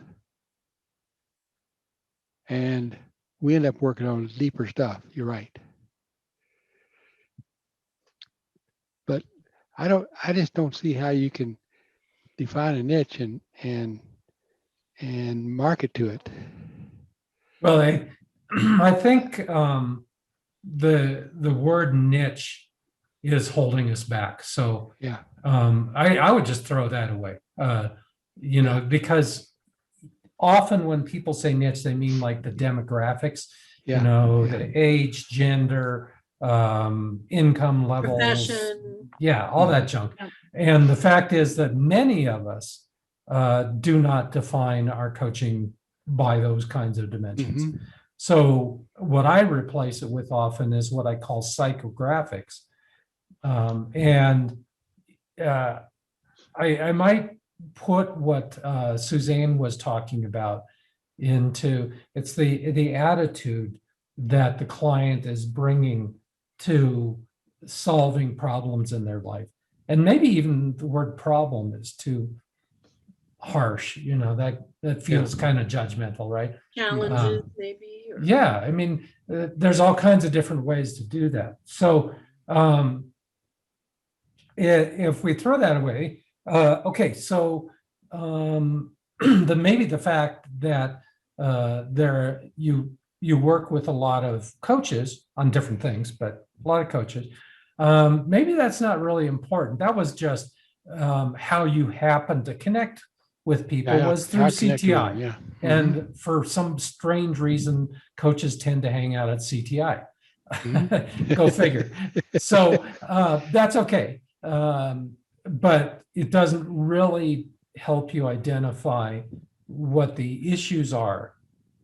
And we end up working on deeper stuff. You're right. But I just don't see how you can define a niche and market to it. Well, I think the word niche is holding us back. So Yeah. I would just throw that away. Because often when people say niche, they mean like the demographics, Yeah. the age, gender, income levels, Profession. all that junk. Yep. And the fact is that many of us do not define our coaching by those kinds of dimensions. Mhm. So what I replace it with often is what I call psychographics. I might put what Suzanne was talking about into, it's the attitude that the client is bringing to solving problems in their life. And maybe even the word problem is too harsh, that feels kind of judgmental, right? Challenges, maybe. Or... Yeah, I mean, there's all kinds of different ways to do that. So if we throw that away, okay, so maybe the fact that you work with a lot of coaches on different things, but a lot of coaches, maybe that's not really important. That was just how you happen to connect with people was through CTI. Yeah. And for some strange reason, coaches tend to hang out at CTI. Go figure. So that's okay. But it doesn't really help you identify what the issues are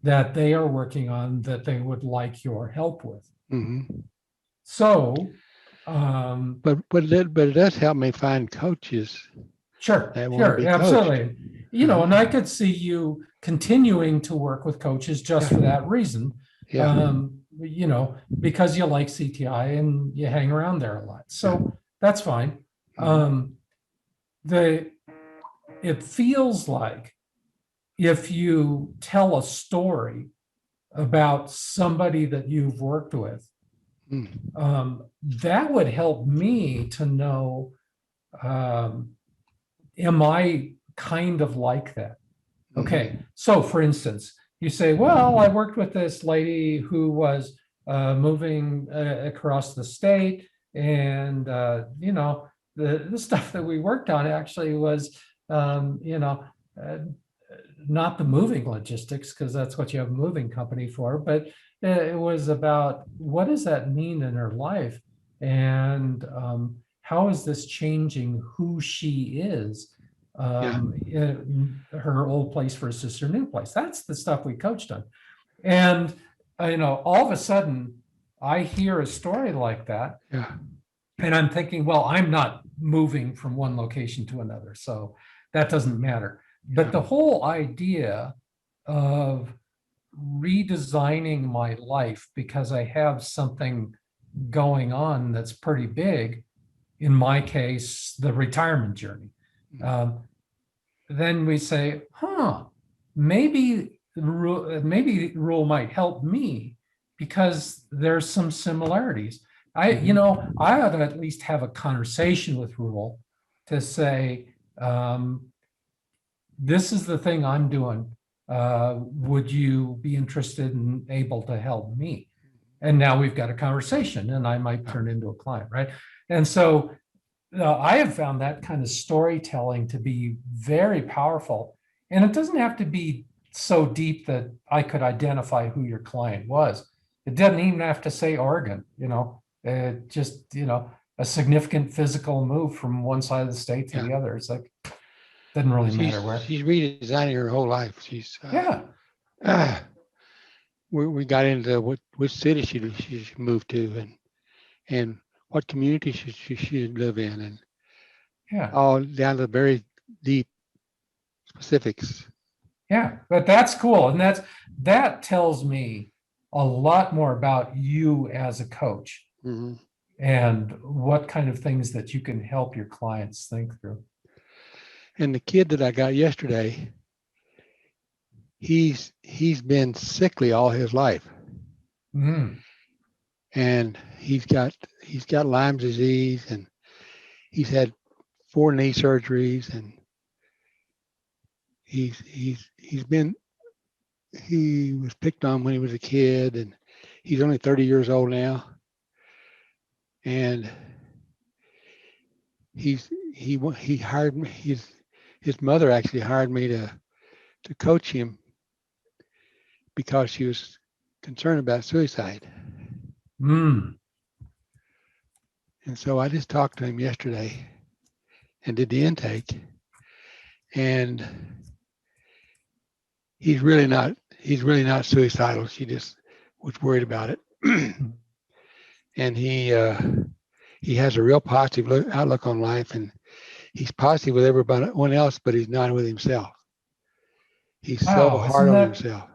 that they are working on that they would like your help with. Mm-hmm. So, but it does help me find coaches. Sure, absolutely. And I could see you continuing to work with coaches just for that reason. Yeah. Because you like CTI and you hang around there a lot. So that's fine. It feels like if you tell a story about somebody that you've worked with, that would help me to know, am I kind of like that? Okay, so for instance, you say, well, I worked with this lady who was moving across the state, and the stuff that we worked on actually was not the moving logistics, because that's what you have a moving company for, but it was about what does that mean in her life, and how is this changing who she is in her old place versus her new place. That's the stuff we coached on. And all of a sudden I hear a story like that, Yeah. and I'm thinking, well, I'm not moving from one location to another, so that doesn't matter. But the whole idea of redesigning my life because I have something going on that's pretty big, in my case, the retirement journey. Then we say, maybe maybe the rule might help me because there's some similarities. I ought to at least have a conversation with Rule to say, this is the thing I'm doing. Would you be interested and able to help me? And now we've got a conversation, and I might turn into a client, right? And so I have found that kind of storytelling to be very powerful. And it doesn't have to be so deep that I could identify who your client was. It doesn't even have to say Oregon, just, a significant physical move from one side of the state to the other. It's like, doesn't really matter where. She's redesigning her whole life. She's we got into which city she moved to and what community she should live in, and all down to the very deep specifics. Yeah, but that's cool. And that tells me a lot more about you as a coach and what kind of things that you can help your clients think through. And the kid that I got yesterday, he's been sickly all his life. And he's got Lyme disease, and he's had 4 knee surgeries, and he was picked on when he was a kid, and he's only 30 years old now. And he hired me. His mother actually hired me to coach him because she was concerned about suicide. And so I just talked to him yesterday and did the intake, and he's really not suicidal. She just was worried about it. And he has a real positive outlook on life, and he's positive with everyone else, but he's not with himself. He's so hard on himself.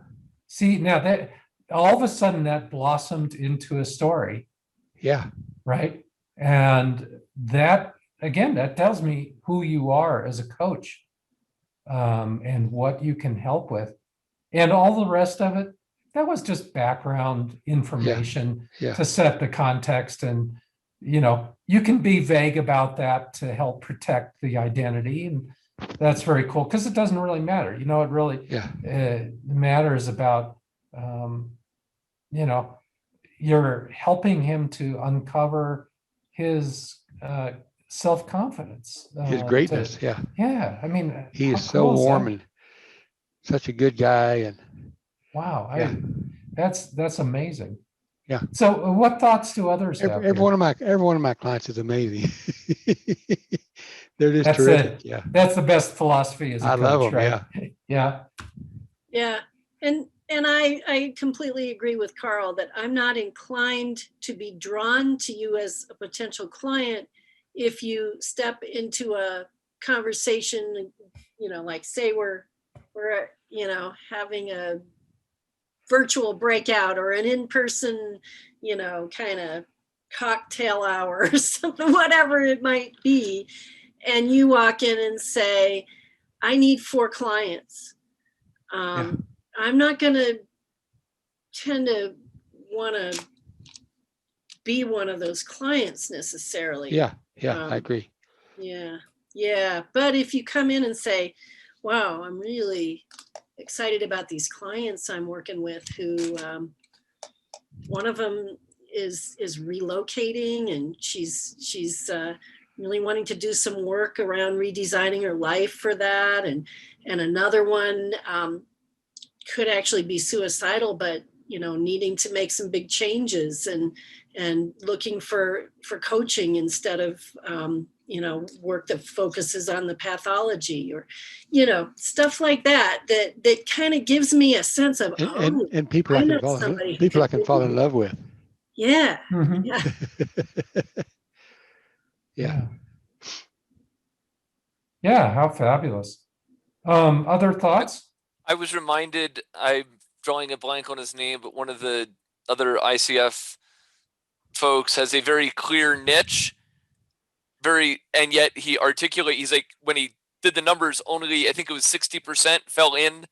See, now that all of a sudden that blossomed into a story. Yeah. Right. And that, again, that tells me who you are as a coach, and what you can help with. And all the rest of it, that was just background information to set the context. And, you can be vague about that to help protect the identity. And that's very cool because it doesn't really matter. It really matters about, you're helping him to uncover his self-confidence. His greatness. Yeah. I mean, he is so warm and such a good guy. And wow. That's amazing. Yeah. So what thoughts do others have? Every one of my clients is amazing. They're just terrific. Yeah. That's the best philosophy as a coach, love them, right? Yeah. Yeah. And I completely agree with Carl that I'm not inclined to be drawn to you as a potential client if you step into a conversation, like say we're having a virtual breakout or an in-person, kind of cocktail hour or something, whatever it might be. And you walk in and say, I need 4 clients. I'm not going to tend to want to be one of those clients necessarily. Yeah. I agree. Yeah. But if you come in and say, wow, I'm really excited about these clients I'm working with who, one of them is relocating, and she's really wanting to do some work around redesigning her life for that. And another one could actually be suicidal, but needing to make some big changes and looking for coaching instead of work that focuses on the pathology or stuff like that kind of gives me a sense of and people I can fall in love with. Yeah. Mhm. Yeah. Yeah. Yeah, how fabulous. Other thoughts? I was reminded, I'm drawing a blank on his name, but one of the other ICF folks has a very clear niche, and yet he's like, when he did the numbers, only I think it was 60% fell in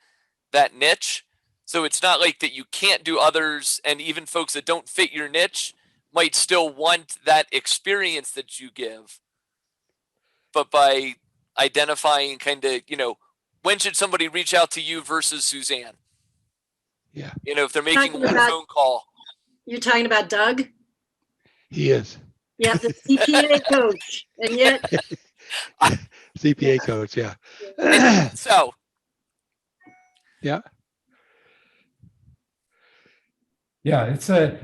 that niche. So it's not like that you can't do others, and even folks that don't fit your niche might still want that experience that you give. But by identifying kind of, when should somebody reach out to you versus Suzanne? Yeah. If they're making Talking one about- phone call. You're talking about Doug? He is Yeah, the CPA coach. And yet, CPA coach. Yeah. So Yeah. Yeah, it's a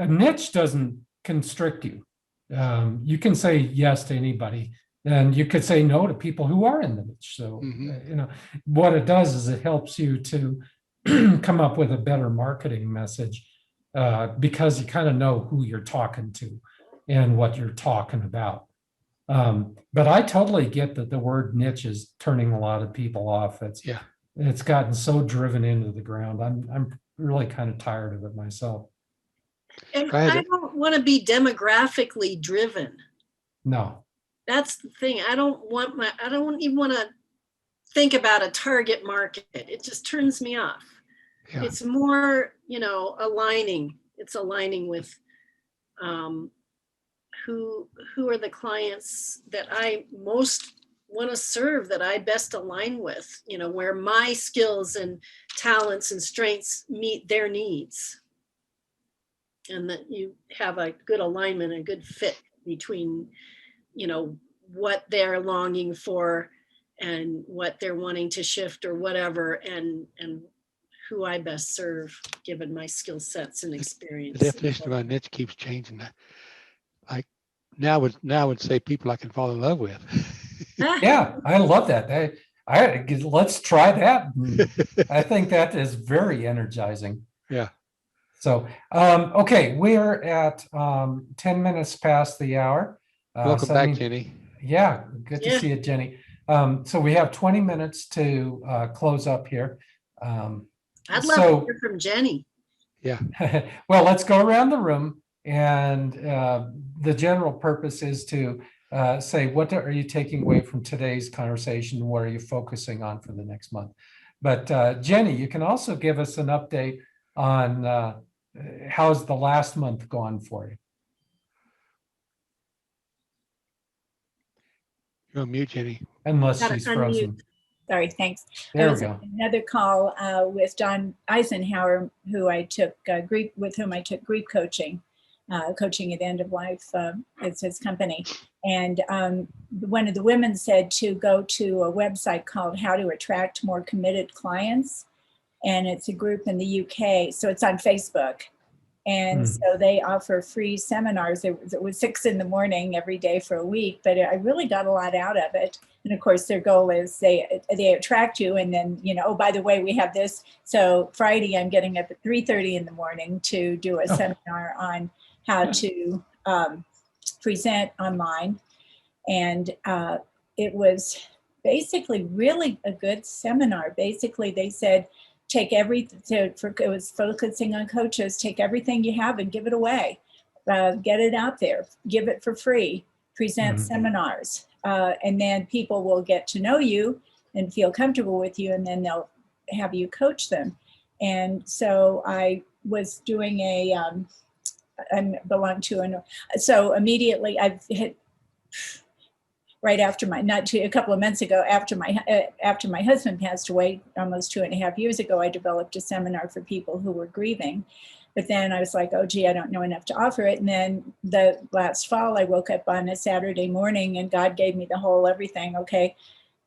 niche doesn't constrict you. You can say yes to anybody, and you could say no to people who are in the niche. So, Mhm. what it does is it helps you to come up with a better marketing message because you kind of know who you're talking to and what you're talking about. But I totally get that the word niche is turning a lot of people off. Yeah. It's gotten so driven into the ground. I'm really kind of tired of it myself. and I had I a- don't want to be demographically driven. No. That's the thing. I don't even want to think about a target market. It just turns me off. Yeah. It's more, aligning. It's aligning with who are the clients that I most want to serve, that I best align with, where my skills and talents and strengths meet their needs. And that you have a good alignment, a good fit between, what they're longing for and what they're wanting to shift or whatever, and who I best serve given my skill sets and The experience. definition of a niche keeps changing. Like now would say people I can fall in love with. Yeah, I love that. Let's try that. I think that is very energizing. Yeah. So, okay, we're at 10 minutes past the hour. Welcome so back, Jenny. Yeah, good to Yeah. see you, Jenny. So we have 20 minutes to close up here. I'd love so- to hear from Jenny. Yeah. Well, let's go around the room, and the general purpose is to say, what are you taking away from today's conversation? What are you focusing on for the next month? But Jenny, you can also give us an update on how's the last month gone for you? You're on mute, Jenny. Unless Gotta she's unmute. frozen. Sorry, thanks. I There we was go. on another call with Don Eisenhower, who I took with whom I took grief coaching at End of Life. It's his company. And one of the women said to go to a website called How to Attract More Committed Clients. And it's a group in the UK. So it's on Facebook. And so they offer free seminars. It was 6 a.m. every day for a week, but I really got a lot out of it. And of course, their goal is they attract you, and then, oh, by the way, we have this. So Friday, I'm getting up at 3:30 in the morning to do a seminar on how to present online. And it was basically really a good seminar. Basically, they said, take everything, it was focusing on coaches, take everything you have and give it away. Get it out there, give it for free, present seminars. And then people will get to know you and feel comfortable with you, and then they'll have you coach them. And so I was doing I belong to, so immediately I've hit, right after a couple of months ago, after my husband passed away, almost 2.5 years ago, I developed a seminar for people who were grieving. But then I was like, oh, gee, I don't know enough to offer it. And then the last fall, I woke up on a Saturday morning and God gave me the whole everything. Okay,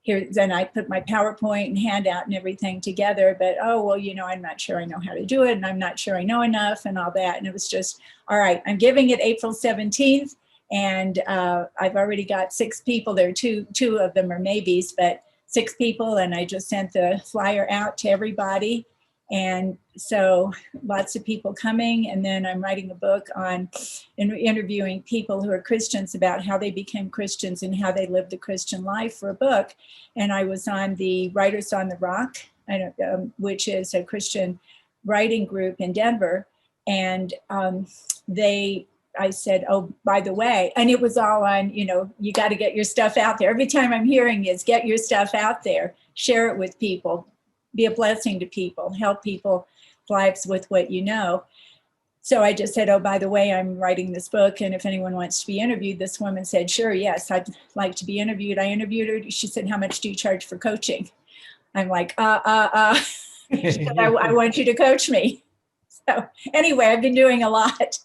here, then I put my PowerPoint and handout and everything together. But, oh, well, I'm not sure I know how to do it. And I'm not sure I know enough and all that. And it was just, all right, I'm giving it April 17th. And I've already got 6 people there. Two of them are maybes, but 6 people. And I just sent the flyer out to everybody. And so lots of people coming. And then I'm writing a book on interviewing people who are Christians about how they became Christians and how they lived the Christian life for a book. And I was on the Writers on the Rock, which is a Christian writing group in Denver. And I said, oh, by the way, and it was all on, you got to get your stuff out there. Every time I'm hearing is get your stuff out there, share it with people, be a blessing to people, help people's lives with what you know. So I just said, oh, by the way, I'm writing this book. And if anyone wants to be interviewed, this woman said, sure, yes, I'd like to be interviewed. I interviewed her. She said, how much do you charge for coaching? I'm like, She said, I want you to coach me. So anyway, I've been doing a lot.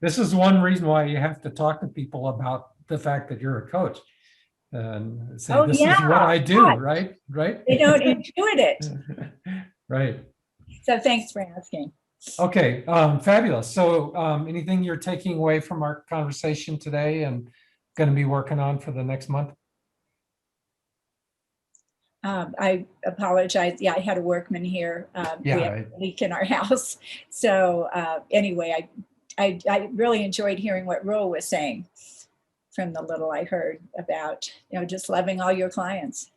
This is one reason why you have to talk to people about the fact that you're a coach and say, this is what I do, right? They don't intuit it. Right. So thanks for asking. Okay, fabulous. So anything you're taking away from our conversation today and going to be working on for the next month? I apologize. Yeah, I had a workman here. We had a leak in our house. So anyway, I really enjoyed hearing what Roel was saying from the little I heard about, just loving all your clients.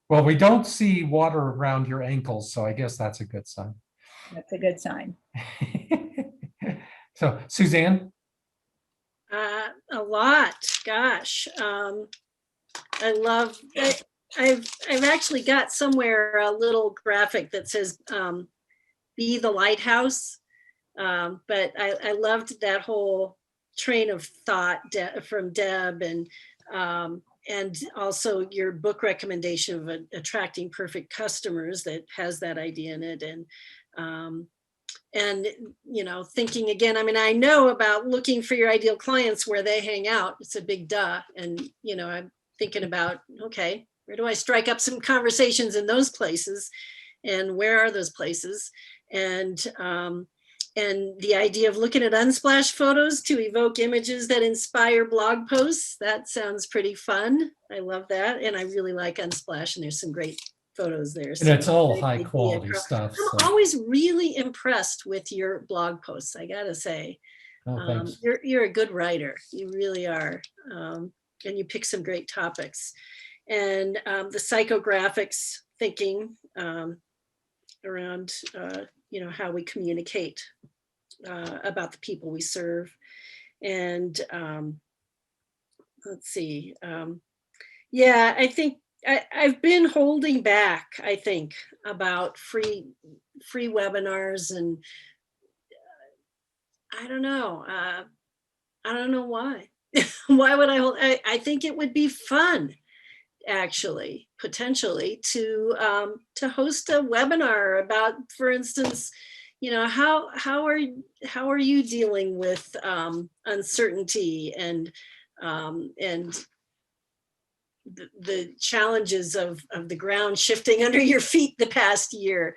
Well, we don't see water around your ankles, so I guess that's a good sign. That's a good sign. So, Suzanne? A lot, gosh. I love it. I've actually got somewhere a little graphic that says, be the lighthouse. But I loved that whole train of thought from Deb, and also your book recommendation of attracting perfect customers that has that idea in it. And thinking again, I mean, I know about looking for your ideal clients where they hang out. It's a big duh. And, I'm thinking about, okay, where do I strike up some conversations in those places? And where are those places? And the idea of looking at Unsplash photos to evoke images that inspire blog posts, that sounds pretty fun. I love that. And I really like Unsplash, and there's some great photos there. And it's all high quality stuff. I'm always really impressed with your blog posts, I gotta say. Thanks. You're a good writer. You really are. And you pick some great topics. And the psychographics thinking around how we communicate about the people we serve. And let's see. I think I've been holding back, I think, about free webinars, and I don't know. I don't know why. Why would I hold? I think it would be fun, actually, potentially, to host a webinar about, for instance, how are you dealing with uncertainty and the challenges of the ground shifting under your feet the past year,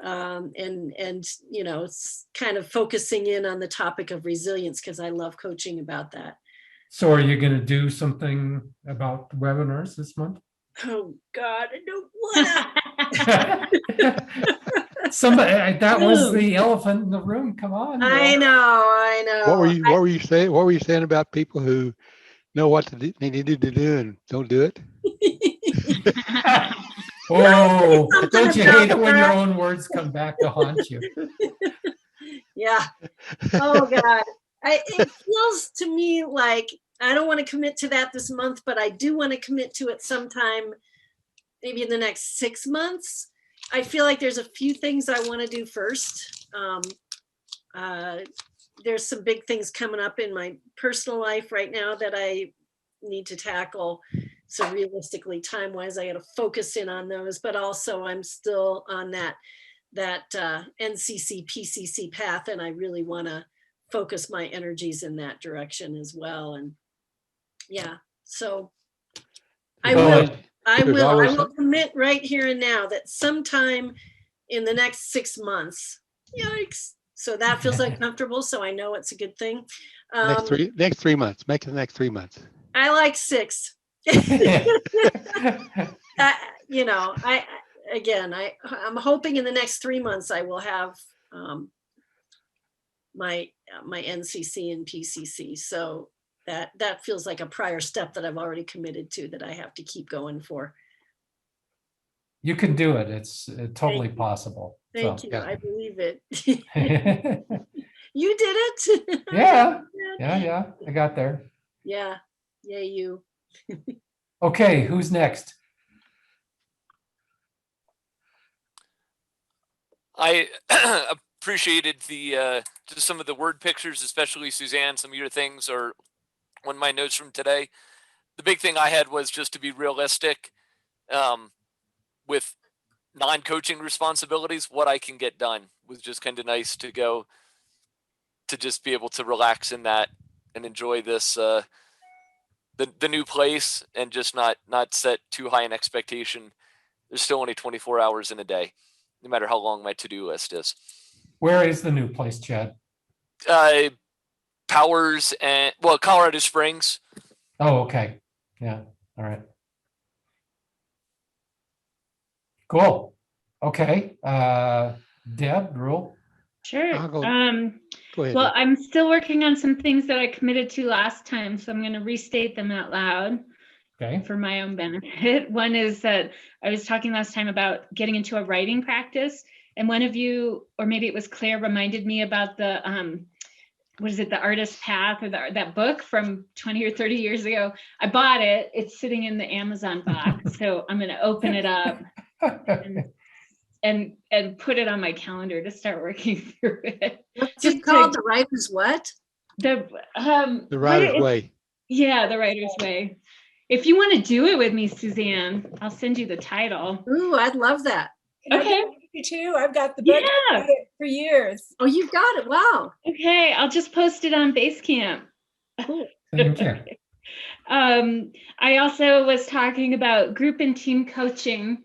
and it's kind of focusing in on the topic of resilience, because I love coaching about that. So are you going to do something about the webinars this month? Oh God, I don't want to. Somebody, that was the elephant in the room. Come on. I know. What were you saying? What were you saying about people who know what they need to do and don't do it? Oh, don't you hate it when your own words come back to haunt you? Yeah. Oh God. It feels to me like I don't want to commit to that this month, but I do want to commit to it sometime, maybe in the next 6 months. I feel like there's a few things I want to do first. There's some big things coming up in my personal life right now that I need to tackle. So realistically, time-wise, I got to focus in on those, but also I'm still on that NCC, PCC path, and I really want to focus my energies in that direction as well. And yeah, so I will commit right here and now that sometime in the next 6 months, yikes. So that feels uncomfortable. So I know it's a good thing. Next three months, make it the next 3 months. I like 6. again, I'm hoping in the next 3 months I will have my NCC and PCC. So that feels like a prior step that I've already committed to, that I have to keep going for. You can do it. It's totally you. possible. Thank So, you. yeah. I believe it. yeah, You did it. yeah, I got there. Yeah. Yay, you. Okay, who's next? I appreciated the just some of the word pictures, especially Suzanne. Some of your things are one of my notes from today. The big thing I had was just to be realistic with non-coaching responsibilities. What I can get done was just kind of nice to go to just be able to relax in that and enjoy this the new place and just not set too high an expectation. There's still only 24 hours in a day, no matter how long my to-do list is. Where is the new place, Chad? Powers and Colorado Springs. Oh, okay. Yeah. All right. Cool. Okay. Deb, Rule. Sure. I'll go. Go ahead. Well, Deb. I'm still working on some things that I committed to last time, so I'm going to restate them out loud Okay. for my own benefit. One is that I was talking last time about getting into a writing practice, and one of you, or maybe it was Claire, reminded me about the what is it, The Artist's Path, or that book from 20 or 30 years ago. I bought it. It's sitting in the Amazon box, so I'm going to open it up and put it on my calendar to start working through it. What's Just it called? The Writer's what? The Writer's Way. Yeah, The Writer's Way. If you want to do it with me, Suzanne, I'll send you the title. Ooh, I'd love that. Can I Okay. get you too? I've got the book. Yeah. I've had it for years. Oh, you've got it. Wow. Okay, I'll just post it on Basecamp. Cool. Thank you. I also was talking about group and team coaching,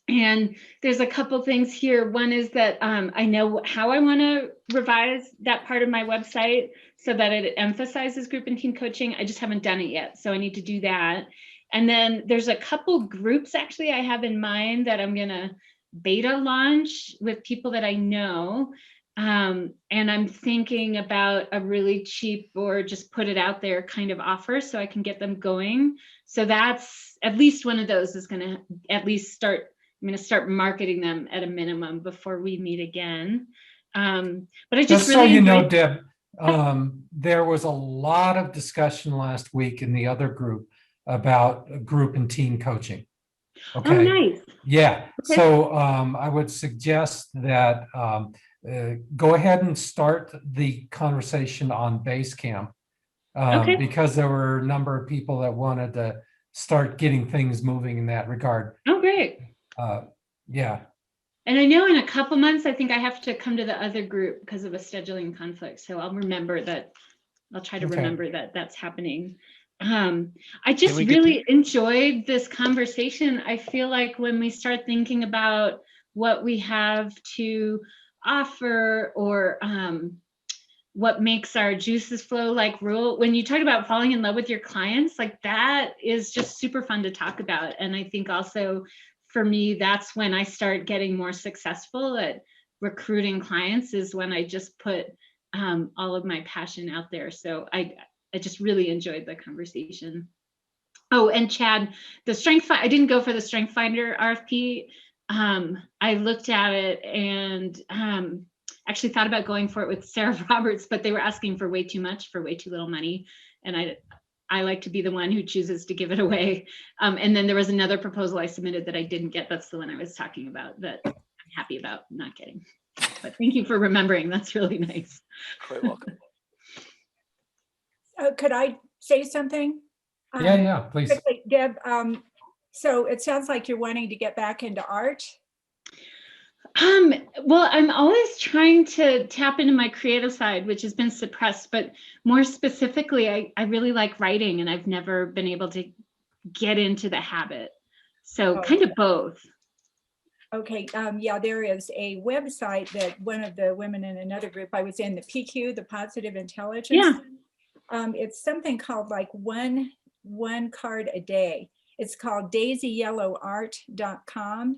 and there's a couple things here. One is that I know how I want to revise that part of my website so that it emphasizes group and team coaching. I just haven't done it yet, so I need to do that. And then there's a couple groups actually I have in mind that I'm gonna beta launch with people that I know. And I'm thinking about a really cheap, or just put it out there kind of offer so I can get them going. So that's at least one of those is gonna at least start. I'm going to start marketing them at a minimum before we meet again. But I just so really you know, enjoyed- Deb, there was a lot of discussion last week in the other group about group and team coaching. Okay. Oh, nice. Yeah. Okay. So I would suggest that go ahead and start the conversation on Basecamp Okay. because there were a number of people that wanted to start getting things moving in that regard. Oh, great. Yeah. And I know in a couple months, I think I have to come to the other group because of a scheduling conflict. So I'll remember that. I'll try to Okay. remember that that's happening. I just we get really enjoyed this conversation. I feel like when we start thinking about what we have to offer, or what makes our juices flow, like Rule, when you talk about falling in love with your clients, like that is just super fun to talk about. And I think also for me, that's when I start getting more successful at recruiting clients, is when I just put all of my passion out there. So I just really enjoyed the conversation. Oh, and Chad, I didn't go for the Strength Finder RFP. I looked at it and actually thought about going for it with Sarah Roberts, but they were asking for way too much for way too little money. And I like to be the one who chooses to give it away. And then there was another proposal I submitted that I didn't get. That's the one I was talking about that I'm happy about not getting. But thank you for remembering. That's really nice. Quite welcome. Could I say something? Yeah, please. Quickly, Deb, so it sounds like you're wanting to get back into art. Well, I'm always trying to tap into my creative side, which has been suppressed, but more specifically, I really like writing, and I've never been able to get into the habit. So kind of both. Okay, yeah, there is a website that one of the women in another group I was in, the PQ, the Positive Intelligence. Yeah. It's something called like one card a day. It's called daisyyellowart.com.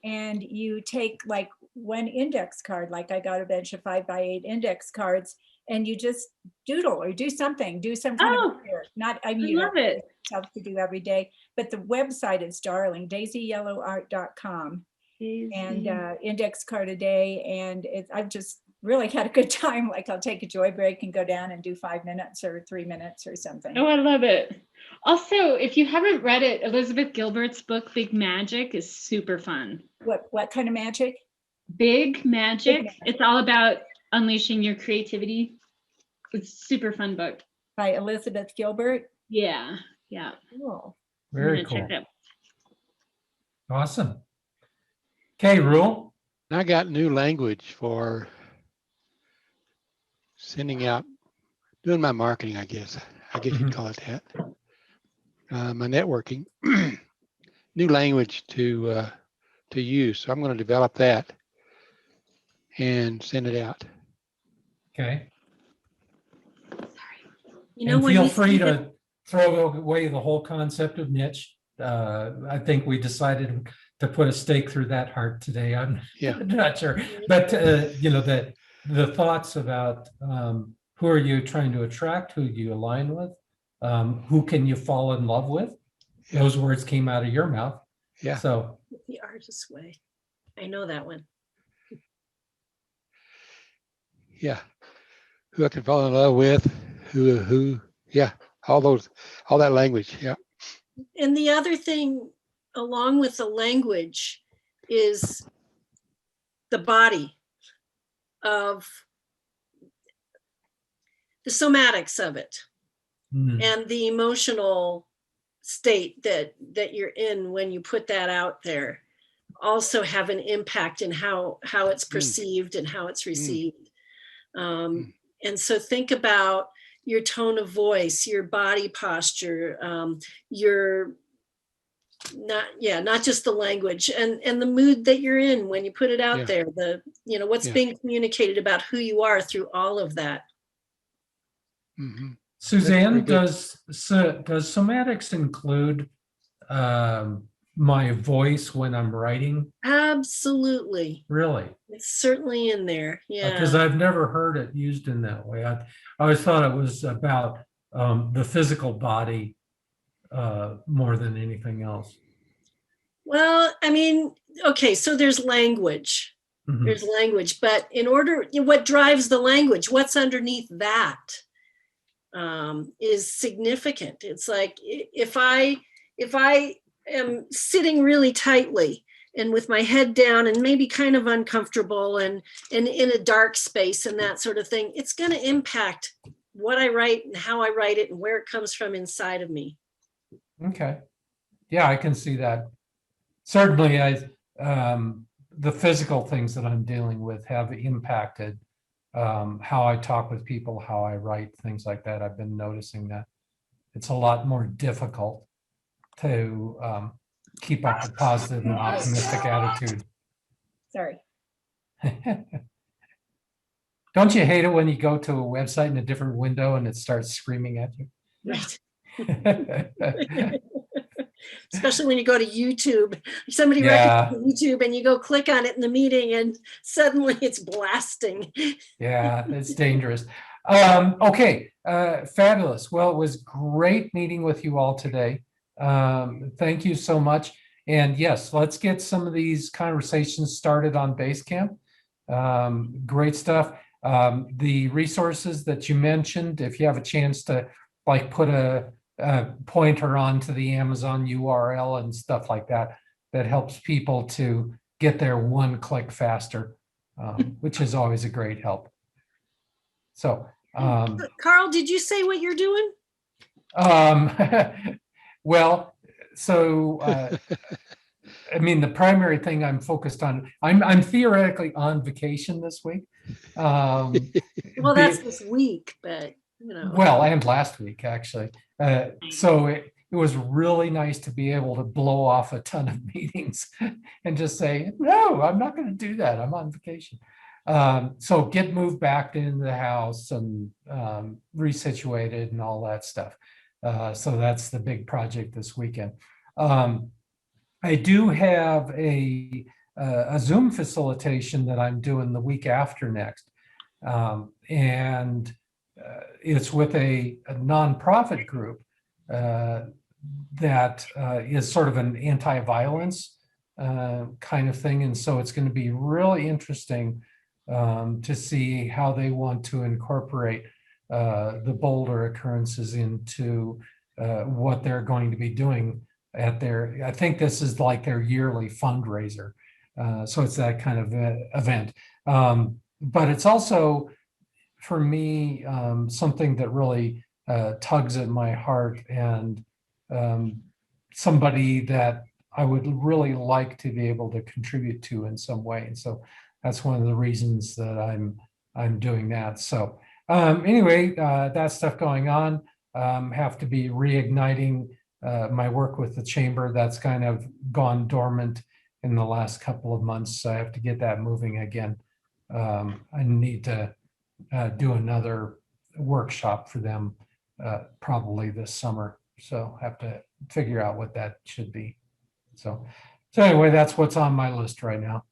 and you take like one index card, like I got a bunch of 5x8 index cards, and you just doodle or do something, do some kind of Oh, work. Not, I mean, I you love don't it. have to do every day, but the website is darling, daisyyellowart.com, and index card a day. And I've just really had a good time. Like I'll take a joy break and go down and do 5 minutes or 3 minutes or something. Oh, I love it. Also, if you haven't read it, Elizabeth Gilbert's book, Big Magic, is super fun. What kind of magic? Big Magic. Magic. It's all about unleashing your creativity. It's a super fun book. By Elizabeth Gilbert. Yeah. Yeah. Cool. I'm Very gonna cool. check that. Awesome. Okay, Rule. I got new language for sending out, doing my marketing, I guess you'd call it that. My networking, new language to use. So I'm going to develop that and send it out. Okay. You know, And when feel we free see the- to throw away the whole concept of niche. I think we decided to put a stake through that heart today. I'm Yeah. not sure, but you know, the thoughts about who are you trying to attract, who you align with, who can you fall in love with? Yeah. Those words came out of your mouth. Yeah. So The artist's way. I know that one. Yeah. Who I can fall in love with, who, yeah, all that language. Yeah. And the other thing along with the language is the body of the somatics of it and the emotional state that you're in when you put that out there also have an impact in how it's perceived and how it's received. And so think about your tone of voice, your body posture, your not just the language and the mood that you're in when you put it out there, what's being communicated about who you are through all of that. Suzanne, does somatics include my voice when I'm writing? Absolutely. Really? It's certainly in there. Yeah. Because I've never heard it used in that way. I always thought it was about the physical body more than anything else. Well, I mean, okay, so there's language. There's language, but what drives the language, what's underneath that is significant. It's like if I am sitting really tightly and with my head down and maybe kind of uncomfortable and in a dark space and that sort of thing, it's going to impact what I write and how I write it and where it comes from inside of me. Okay. Yeah, I can see that. Certainly, the physical things that I'm dealing with have impacted how I talk with people, how I write, things like that. I've been noticing that it's a lot more difficult to keep up a positive and optimistic attitude. Sorry. Don't you hate it when you go to a website in a different window and it starts screaming at you? Right. Especially when you go to YouTube, somebody recommends YouTube and you go click on it in the meeting and suddenly it's blasting. Yeah, it's dangerous. Okay, fabulous. Well, it was great meeting with you all today. Thank you so much. And yes, let's get some of these conversations started on Basecamp. Great stuff. The resources that you mentioned, if you have a chance to like put a pointer onto the Amazon URL and stuff like that, that helps people to get there one click faster, which is always a great help. So, Carl, did you say what you're doing? Well, so I mean, the primary thing I'm focused on, I'm theoretically on vacation this week. Well, that's this week, but you know. Well, and last week actually. So it was really nice to be able to blow off a ton of meetings and just say, no, I'm not going to do that. I'm on vacation. So get moved back into the house and resituated and all that stuff. So that's the big project this weekend. I do have a a Zoom facilitation that I'm doing the week after next. And it's with a nonprofit group that is sort of an anti-violence kind of thing. And so it's going to be really interesting to see how they want to incorporate the Boulder occurrences into what they're going to be doing at their, I think this is like their yearly fundraiser. So it's that kind of event. But it's also, for me, something that really tugs at my heart, and somebody that I would really like to be able to contribute to in some way. And so that's one of the reasons that I'm doing that. So anyway, that stuff going on. Have to be reigniting my work with the chamber. That's kind of gone dormant in the last couple of months. So I have to get that moving again. I need to do another workshop for them probably this summer. So have to figure out what that should be. So anyway, that's what's on my list right now.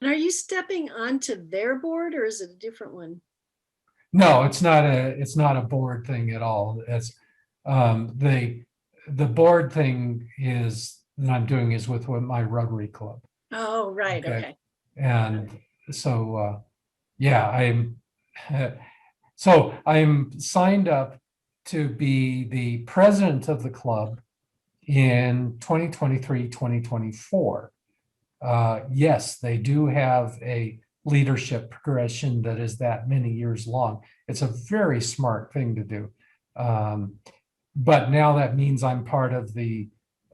And are you stepping onto their board, or is it a different one? No, it's not a board thing at all. It's the board thing is that I'm doing is with my Rotary Club. Oh, right. Okay. And so yeah, I'm signed up to be the president of the club in 2023, 2024. Yes, they do have a leadership progression that is that many years long. It's a very smart thing to do. But now that means I'm part of the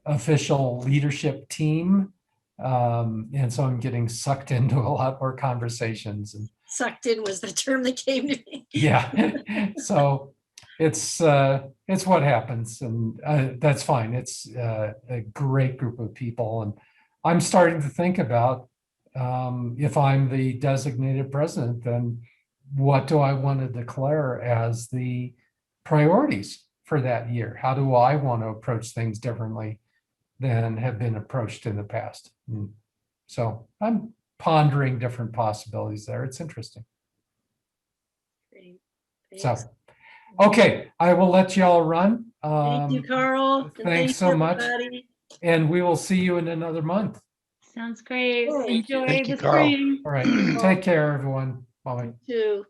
official leadership team. And so I'm getting sucked into a lot more conversations. And Sucked in was the term that came to me. yeah, so it's what happens, and that's fine. It's a great group of people, and I'm starting to think about if I'm the designated president, then what do I want to declare as the priorities for that year? How do I want to approach things differently than have been approached in the past? So I'm pondering different possibilities there. It's interesting. Great. So, Thanks. okay, I will let you all run. Thank you, Carl. And Thanks so much. everybody. And we will see you in another month. Sounds great. Thank Enjoy Thank you, the Carl. spring. All right, take care, everyone. Bye. Too.